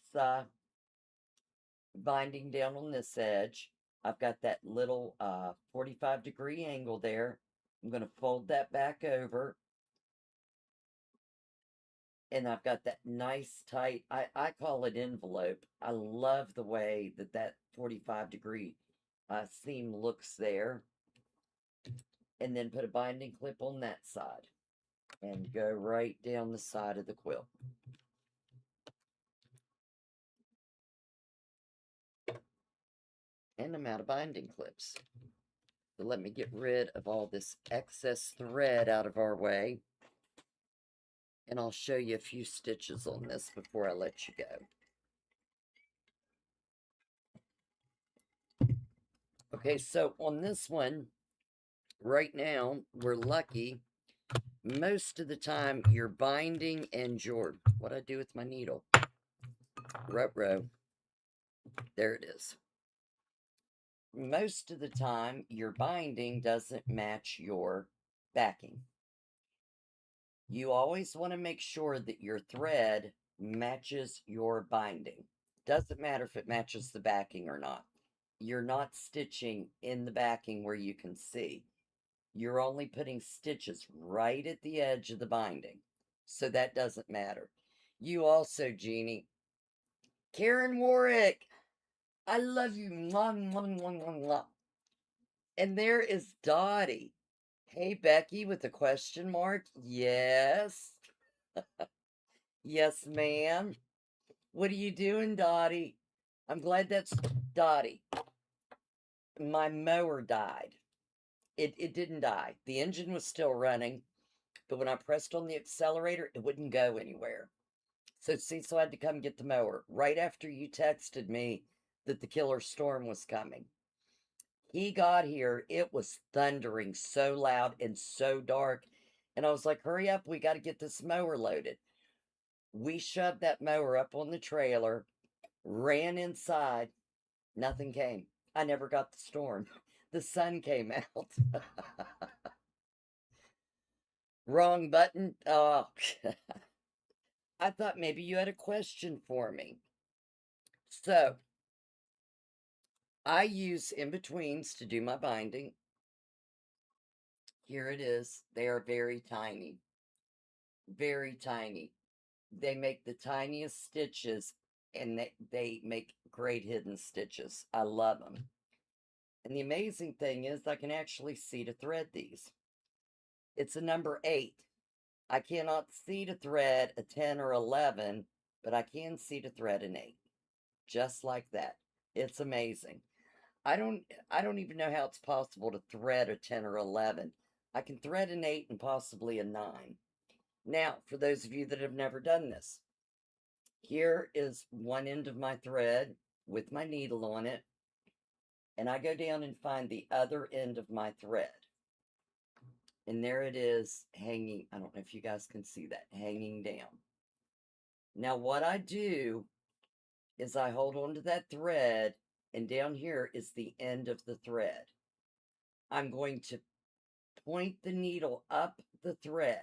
S1: binding down on this edge. I've got that little 45-degree angle there. I'm going to fold that back over. And I've got that nice tight, I call it envelope. I love the way that 45-degree seam looks there. And then put a binding clip on that side. And go right down the side of the quilt. And I'm out of binding clips. So let me get rid of all this excess thread out of our way. And I'll show you a few stitches on this before I let you go. Okay, so on this one, right now, we're lucky. Most of the time, your binding and your, what I do with my needle? Ruh-roh. There it is. Most of the time, your binding doesn't match your backing. You always want to make sure that your thread matches your binding. Doesn't matter if it matches the backing or not. You're not stitching in the backing where you can see. You're only putting stitches right at the edge of the binding. So that doesn't matter. You also, Jeannie. Karen Warwick, I love you. Mwah, mwah, mwah, mwah, mwah. And there is Dottie. Hey, Becky, with a question mark. Yes. Yes, ma'am. What are you doing, Dottie? I'm glad that's Dottie. My mower died. It didn't die. The engine was still running, but when I pressed on the accelerator, it wouldn't go anywhere. So Cecil had to come get the mower right after you texted me that the killer storm was coming. He got here. It was thundering so loud and so dark. And I was like, hurry up. We got to get this mower loaded. We shoved that mower up on the trailer, ran inside. Nothing came. I never got the storm. The sun came out. Wrong button. Oh, I thought maybe you had a question for me. So, I use in-betweens to do my binding. Here it is. They are very tiny. Very tiny. They make the tiniest stitches, and they make great hidden stitches. I love them. And the amazing thing is I can actually see to thread these. It's a number 8. I cannot see to thread a 10 or 11, but I can see to thread an 8. Just like that. It's amazing. I don't even know how it's possible to thread a 10 or 11. I can thread an 8 and possibly a 9. Now, for those of you that have never done this, Here is one end of my thread with my needle on it, and I go down and find the other end of my thread. And there it is hanging. I don't know if you guys can see that, hanging down. Now what I do is I hold on to that thread, and down here is the end of the thread. I'm going to point the needle up the thread.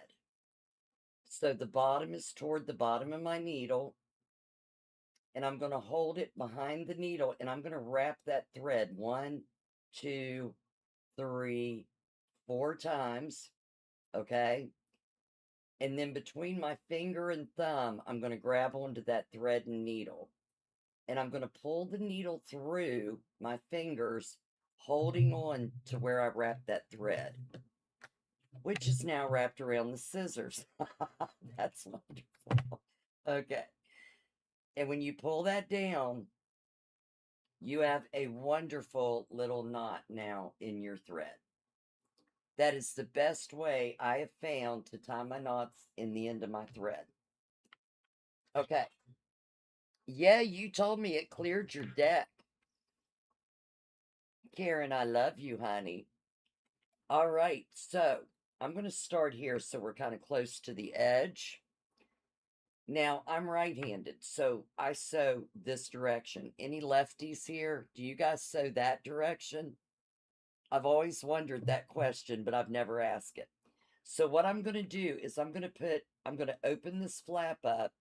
S1: So the bottom is toward the bottom of my needle, and I'm going to hold it behind the needle, and I'm going to wrap that thread 1, 2, 3, 4 times, okay? And then between my finger and thumb, I'm going to grab onto that thread and needle. And I'm going to pull the needle through my fingers, holding on to where I wrapped that thread, which is now wrapped around the scissors. That's wonderful. Okay. And when you pull that down, you have a wonderful little knot now in your thread. That is the best way I have found to tie my knots in the end of my thread. Okay. Yeah, you told me it cleared your deck. Karen, I love you, honey. All right, so I'm going to start here so we're kind of close to the edge. Now, I'm right-handed, so I sew this direction. Any lefties here? Do you guys sew that direction? I've always wondered that question, but I've never asked it. So what I'm going to do is I'm going to open this flap up,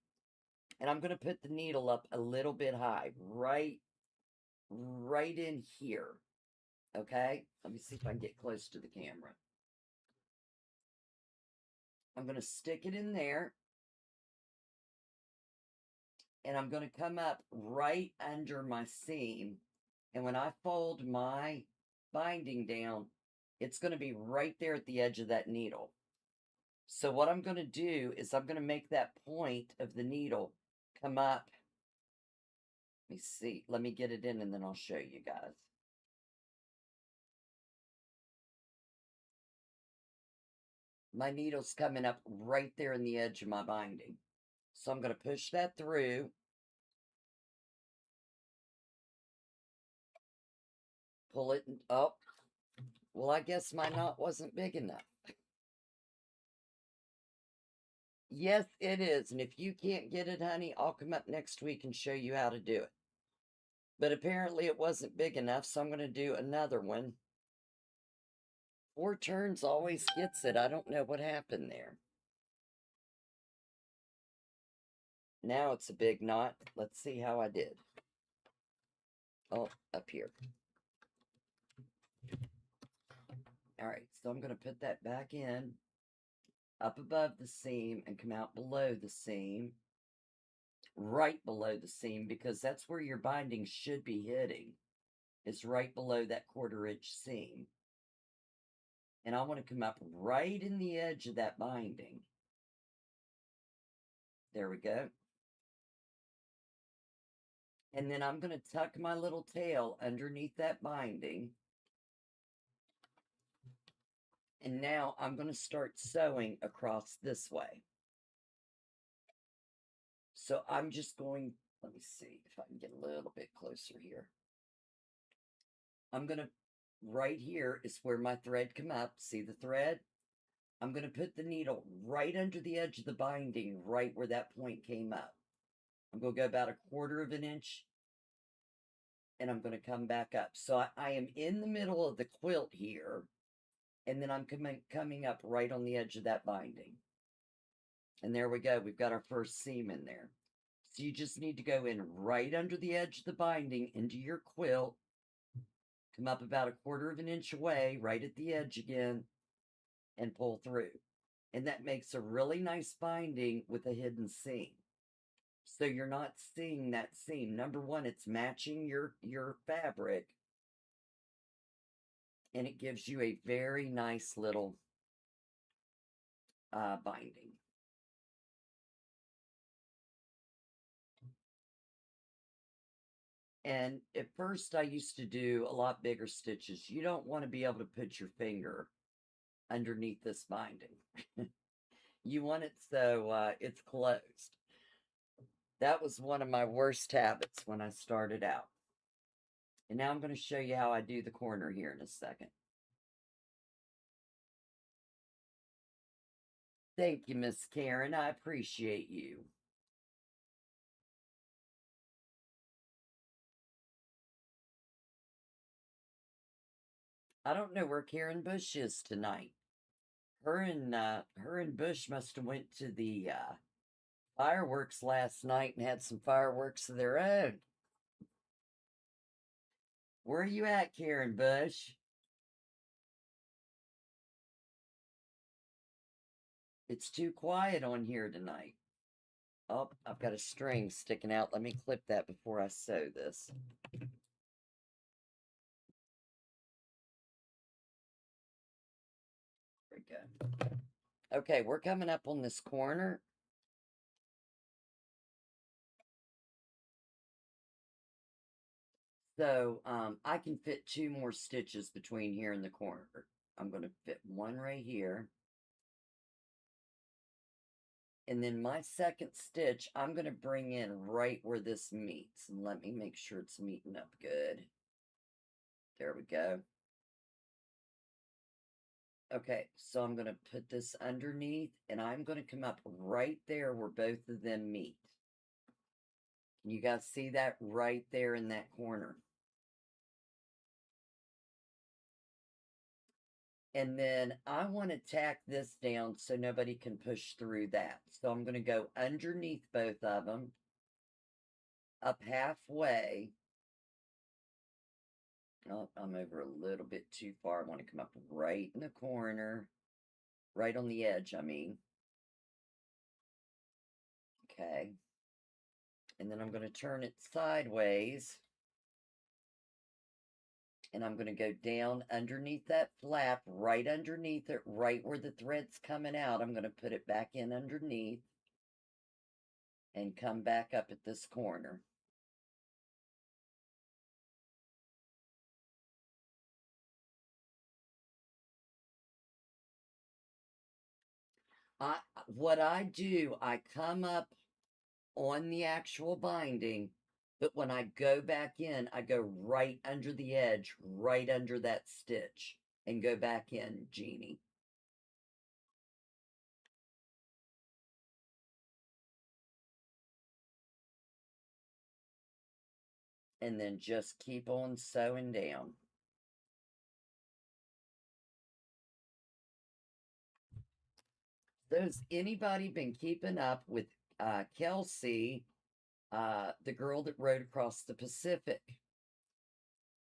S1: and I'm going to put the needle up a little bit high, right in here. Okay? Let me see if I can get close to the camera. I'm going to stick it in there. And I'm going to come up right under my seam. And when I fold my binding down, it's going to be right there at the edge of that needle. So what I'm going to do is I'm going to make that point of the needle come up. Let me see. Let me get it in and then I'll show you guys. My needle's coming up right there in the edge of my binding. So I'm going to push that through. Pull it up. Well, I guess my knot wasn't big enough. Yes, it is. And if you can't get it, honey, I'll come up next week and show you how to do it. But apparently it wasn't big enough, so I'm going to do another one. 4 turns always gets it. I don't know what happened there. Now it's a big knot. Let's see how I did. Oh, up here. All right, so I'm going to put that back in, up above the seam, and come out below the seam. Right below the seam, because that's where your binding should be hitting. It's right below that 1/4 inch seam. And I want to come up right in the edge of that binding. There we go. And then I'm going to tuck my little tail underneath that binding. And now I'm going to start sewing across this way. So I'm just going, let me see if I can get a little bit closer here. I'm going to, right here is where my thread come up. See the thread? I'm going to put the needle right under the edge of the binding, right where that point came up. I'm going to go about 1/4 inch, and I'm going to come back up. So I am in the middle of the quilt here, and then I'm coming up right on the edge of that binding. And there we go. We've got our first seam in there. So you just need to go in right under the edge of the binding into your quilt, come up about 1/4 inch away, right at the edge again, and pull through. And that makes a really nice binding with a hidden seam. So you're not seeing that seam. Number one, it's matching your fabric. And it gives you a very nice little binding. And at first I used to do a lot bigger stitches. You don't want to be able to put your finger underneath this binding. You want it so it's closed. That was one of my worst habits when I started out. And now I'm going to show you how I do the corner here in a second. Thank you, Miss Karen. I appreciate you. I don't know where Karen Bush is tonight. Her and Bush must have went to the fireworks last night and had some fireworks of their own. Where are you at, Karen Bush? It's too quiet on here tonight. Oh, I've got a string sticking out. Let me clip that before I sew this. There we go. Okay, we're coming up on this corner. So I can fit 2 more stitches between here and the corner. I'm going to fit one right here. And then my second stitch, I'm going to bring in right where this meets. And let me make sure it's meeting up good. There we go. Okay, so I'm going to put this underneath, and I'm going to come up right there where both of them meet. Can you guys see that right there in that corner? And then I want to tack this down so nobody can push through that. So I'm going to go underneath both of them, up halfway. Oh, I'm over a little bit too far. I want to come up right in the corner, right on the edge, I mean. Okay. And then I'm going to turn it sideways. And I'm going to go down underneath that flap, right underneath it, right where the thread's coming out. I'm going to put it back in underneath and come back up at this corner. What I do, I come up on the actual binding, but when I go back in, I go right under the edge, right under that stitch, and go back in, Jeannie. And then just keep on sewing down. So has anybody been keeping up with Kelsey, the girl that rode across the Pacific?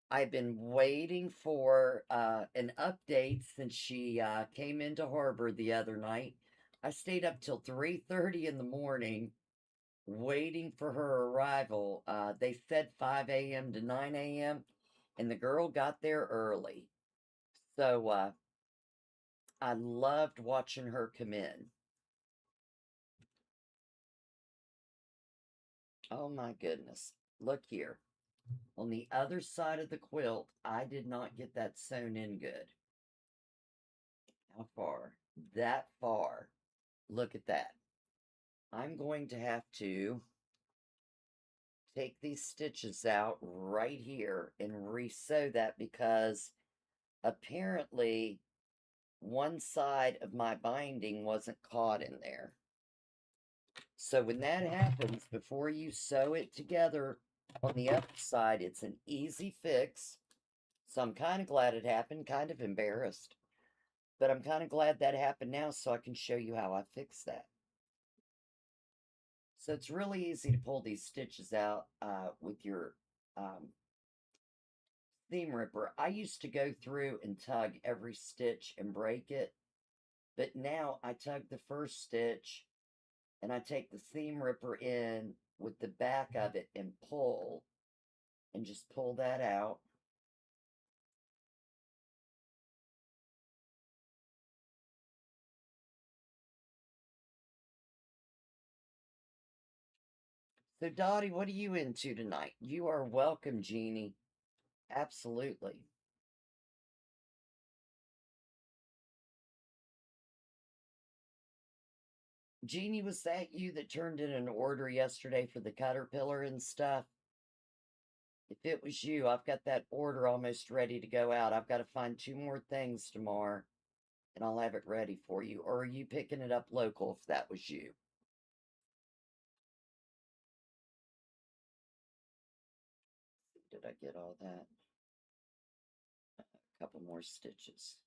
S1: I've been waiting for an update since she came into harbor the other night. I stayed up till 3:30 in the morning waiting for her arrival. They said 5 a.m. to 9 a.m., and the girl got there early. So I loved watching her come in. Oh my goodness. Look here. On the other side of the quilt, I did not get that sewn in good. How far? That far. Look at that. I'm going to have to take these stitches out right here and re-sew that because apparently one side of my binding wasn't caught in there. So when that happens, before you sew it together on the other side, it's an easy fix. So I'm kind of glad it happened, kind of embarrassed. But I'm kind of glad that happened now so I can show you how I fix that. So it's really easy to pull these stitches out with your seam ripper. I used to go through and tug every stitch and break it. But now I tug the first stitch and I take the seam ripper in with the back of it and pull and just pull that out. So Dottie, what are you into tonight? You are welcome, Jeannie. Absolutely. Jeannie, was that you that turned in an order yesterday for the caterpillar and stuff? If it was you, I've got that order almost ready to go out. I've got to find 2 more things tomorrow, and I'll have it ready for you. Or are you picking it up local if that was you? Did I get all that? A couple more stitches.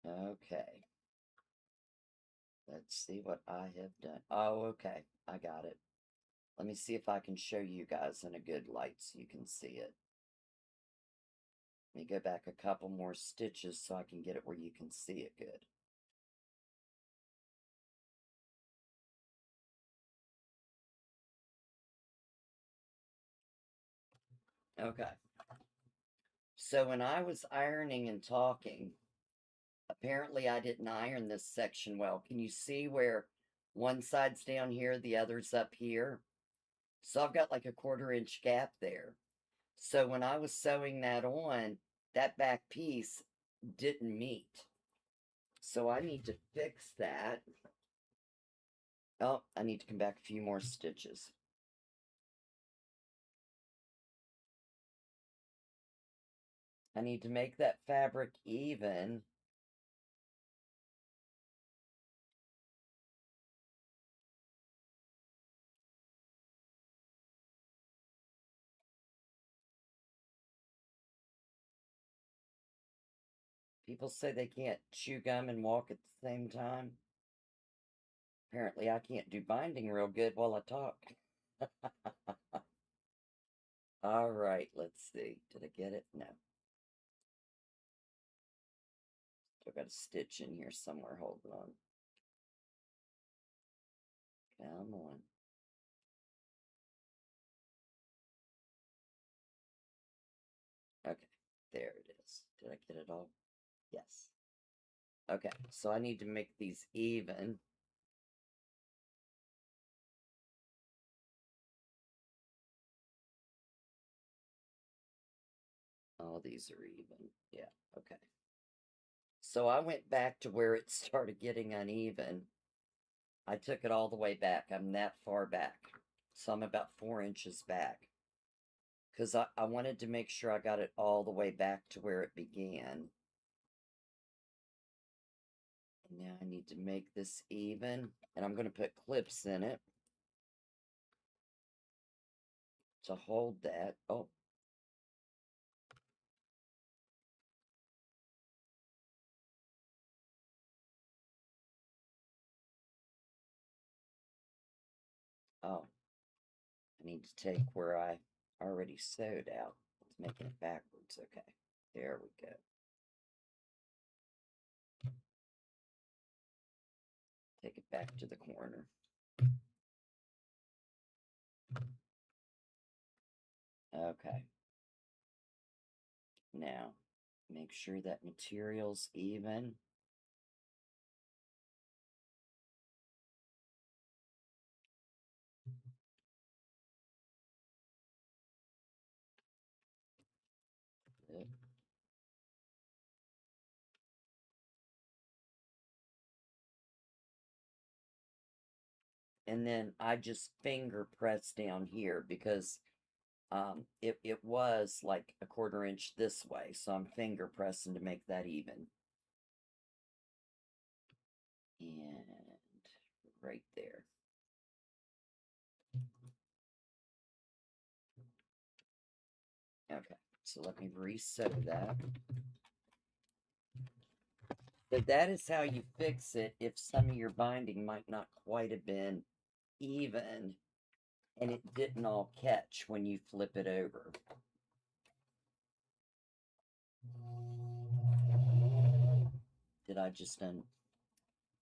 S1: Okay. Let's see what I have done. Oh, okay. I got it. Let me see if I can show you guys in a good light so you can see it. Let me go back a couple more stitches so I can get it where you can see it good. Okay. So when I was ironing and talking, apparently I didn't iron this section well. Can you see where one side's down here, the other's up here? So I've got like a 1/4 inch gap there. So when I was sewing that on, that back piece didn't meet. So I need to fix that. Oh, I need to come back a few more stitches. I need to make that fabric even. People say they can't chew gum and walk at the same time. Apparently, I can't do binding real good while I talk. All right, let's see. Did I get it? No. Still got a stitch in here somewhere. Hold on. Come on. Okay, there it is. Did I get it all? Yes. Okay, so I need to make these even. All these are even. Yeah, okay. So I went back to where it started getting uneven. I took it all the way back. I'm that far back. So I'm about 4 inches back. Because I wanted to make sure I got it all the way back to where it began. And now I need to make this even. And I'm going to put clips in it to hold that. Oh. Oh. I need to take where I already sewed out. It's making it backwards. Okay. There we go. Take it back to the corner. Okay. Now, make sure that material's even. Good. And then I just finger press down here because it was like a 1/4 inch this way, so I'm finger pressing to make that even. And right there. Okay, so let me resew that. But that is how you fix it if some of your binding might not quite have been even and it didn't all catch when you flip it over. Did I just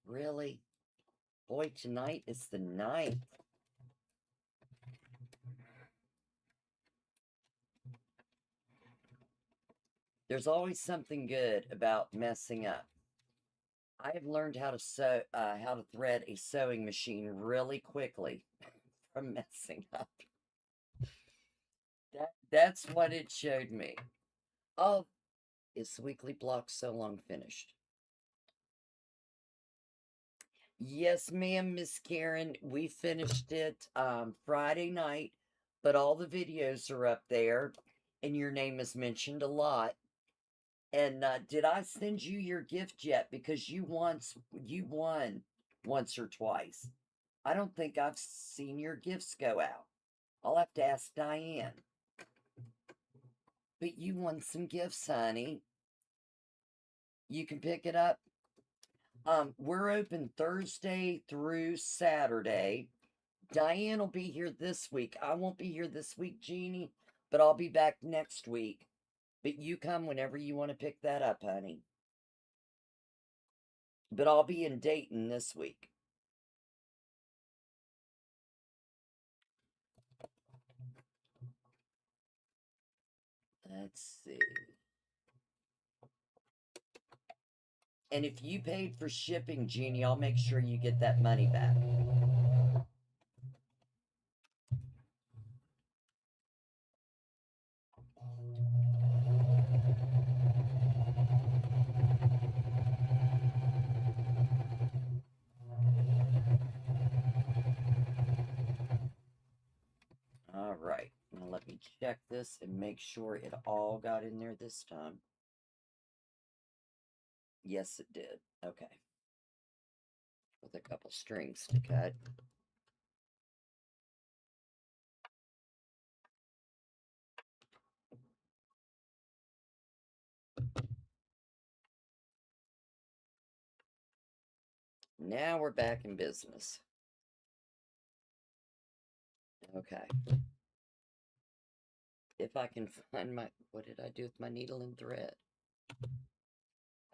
S1: really? Boy, tonight is the 9th. There's always something good about messing up. I have learned how to how to thread a sewing machine really quickly from messing up. That's what it showed me. Oh, is the weekly block so long finished? Yes, ma'am, Miss Karen. We finished it Friday night, but all the videos are up there, and your name is mentioned a lot. And did I send you your gift yet? Because you won once or twice. I don't think I've seen your gifts go out. I'll have to ask Diane. But you won some gifts, honey. You can pick it up. We're open Thursday through Saturday. Diane will be here this week. I won't be here this week, Jeannie, but I'll be back next week. But you come whenever you want to pick that up, honey. But I'll be in Dayton this week. Let's see. And if you paid for shipping, Jeannie, I'll make sure you get that money back. All right. Now let me check this and make sure it all got in there this time. Yes, it did. Okay. With a couple strings to cut. Now we're back in business. Okay. If I can find my, what did I do with my needle and thread?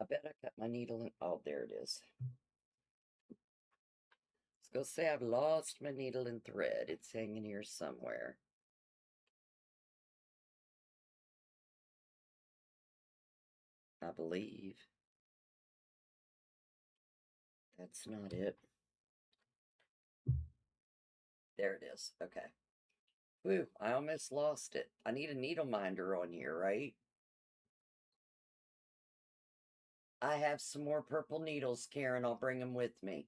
S1: I bet I cut my needle and, oh, there it is. I was going to say I've lost my needle and thread. It's hanging here somewhere. I believe. That's not it. There it is. Okay. Whew, I almost lost it. I need a needle minder on here, right? I have some more purple needles, Karen. I'll bring them with me.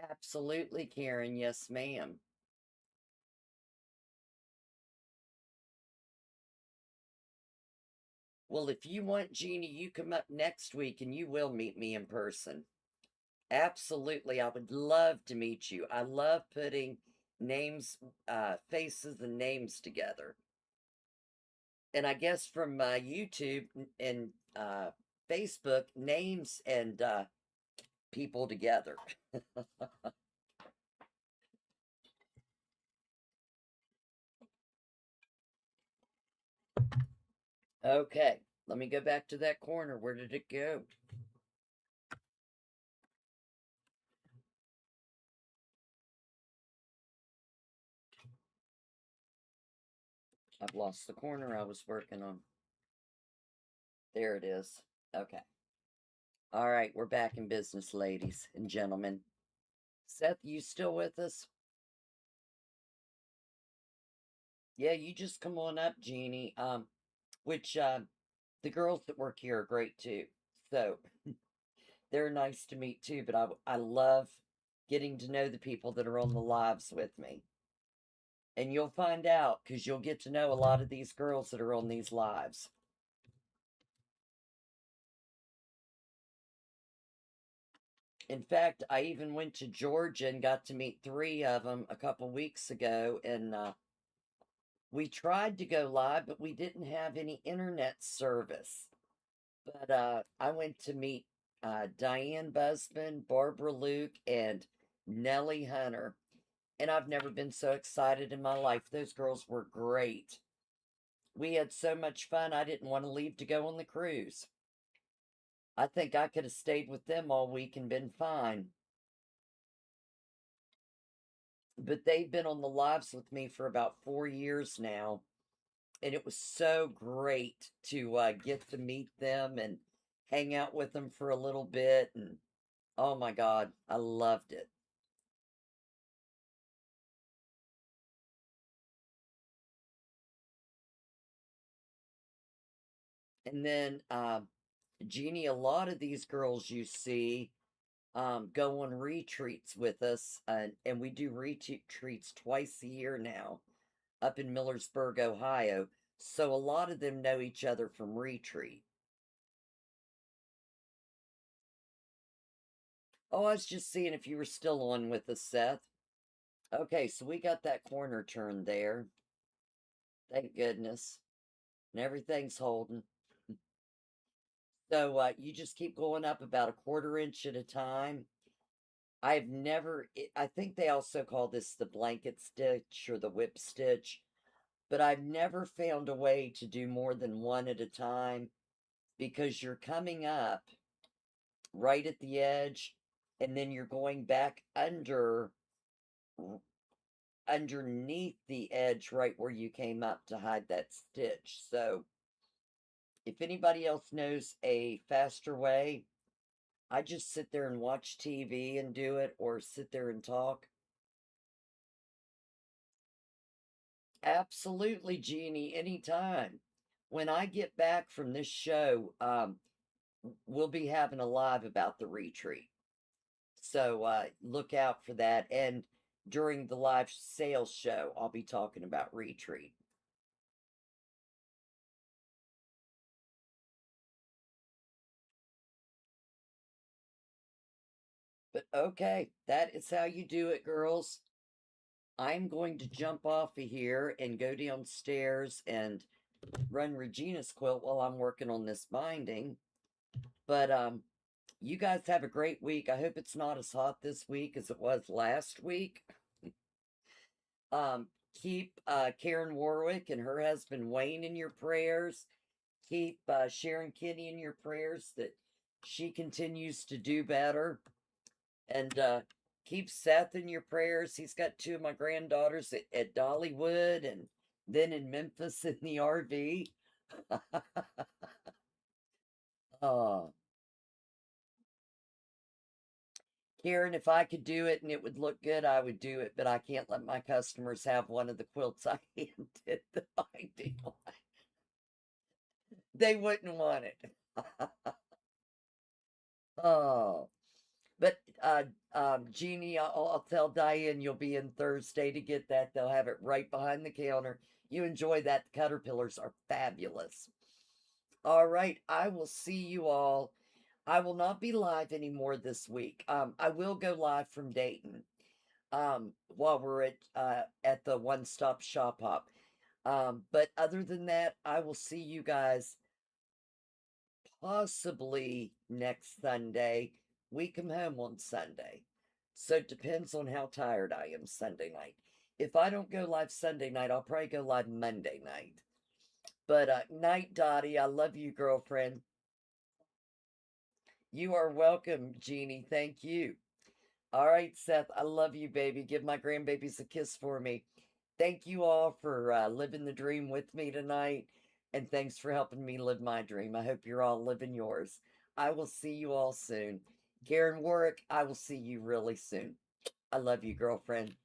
S1: Absolutely, Karen. Yes, ma'am. Well, if you want, Jeannie, you come up next week and you will meet me in person. Absolutely. I would love to meet you. I love putting names, faces and names together. And I guess from YouTube and Facebook, names and people together. Okay, let me go back to that corner. Where did it go? I've lost the corner I was working on. There it is. Okay. All right, we're back in business, ladies and gentlemen. Seth, you still with us? Yeah, you just come on up, Jeannie. Which the girls that work here are great too. So they're nice to meet too, but I love getting to know the people that are on the lives with me. And you'll find out because you'll get to know a lot of these girls that are on these lives. In fact, I even went to Georgia and got to meet three of them a couple weeks ago. And we tried to go live, but we didn't have any internet service. But I went to meet Diane Busman, Barbara Luke, and Nellie Hunter. And I've never been so excited in my life. Those girls were great. We had so much fun, I didn't want to leave to go on the cruise. I think I could have stayed with them all week and been fine. But they've been on the lives with me for about 4 years now. And it was so great to get to meet them and hang out with them for a little bit. And oh my God, I loved it. And then, Jeannie, a lot of these girls you see go on retreats with us, and we do retreats twice a year now up in Millersburg, Ohio. So a lot of them know each other from retreat. Oh, I was just seeing if you were still on with us, Seth. Okay, so we got that corner turned there. Thank goodness. And everything's holding. So you just keep going up about a quarter inch at a time. I've never, I think they also call this the blanket stitch or the whip stitch, but I've never found a way to do more than one at a time because you're coming up right at the edge and then you're going back underneath the edge right where you came up to hide that stitch. So if anybody else knows a faster way, I just sit there and watch TV and do it or sit there and talk. Absolutely, Jeannie, anytime. When I get back from this show, we'll be having a live about the retreat. So look out for that. And during the live sales show, I'll be talking about retreat. But okay, that is how you do it, girls. I'm going to jump off of here and go downstairs and run Regina's quilt while I'm working on this binding. But you guys have a great week. I hope it's not as hot this week as it was last week. Um, keep Karen Warwick and her husband Wayne in your prayers. Keep Sharon Kinney in your prayers that she continues to do better. And keep Seth in your prayers. He's got two of my granddaughters at Dollywood and then in Memphis in the RV. Oh, Karen, if I could do it and it would look good, I would do it, but I can't let my customers have one of the quilts I handed the binding on. They wouldn't want it. Oh, but Jeannie, I'll tell Diane you'll be in Thursday to get that. They'll have it right behind the counter. You enjoy that. The caterpillars are fabulous. All right, I will see you all. I will not be live anymore this week. I will go live from Dayton. While we're at the one stop shop hop. But other than that, I will see you guys possibly next Sunday. We come home on Sunday. So it depends on how tired I am Sunday night. If I don't go live Sunday night, I'll probably go live Monday night. But night, Dottie. I love you, girlfriend. You are welcome, Jeannie. Thank you. All right, Seth. I love you, baby. Give my grandbabies a kiss for me. Thank you all for living the dream with me tonight. And thanks for helping me live my dream. I hope you're all living yours. I will see you all soon. Karen Warwick, I will see you really soon. I love you, girlfriend.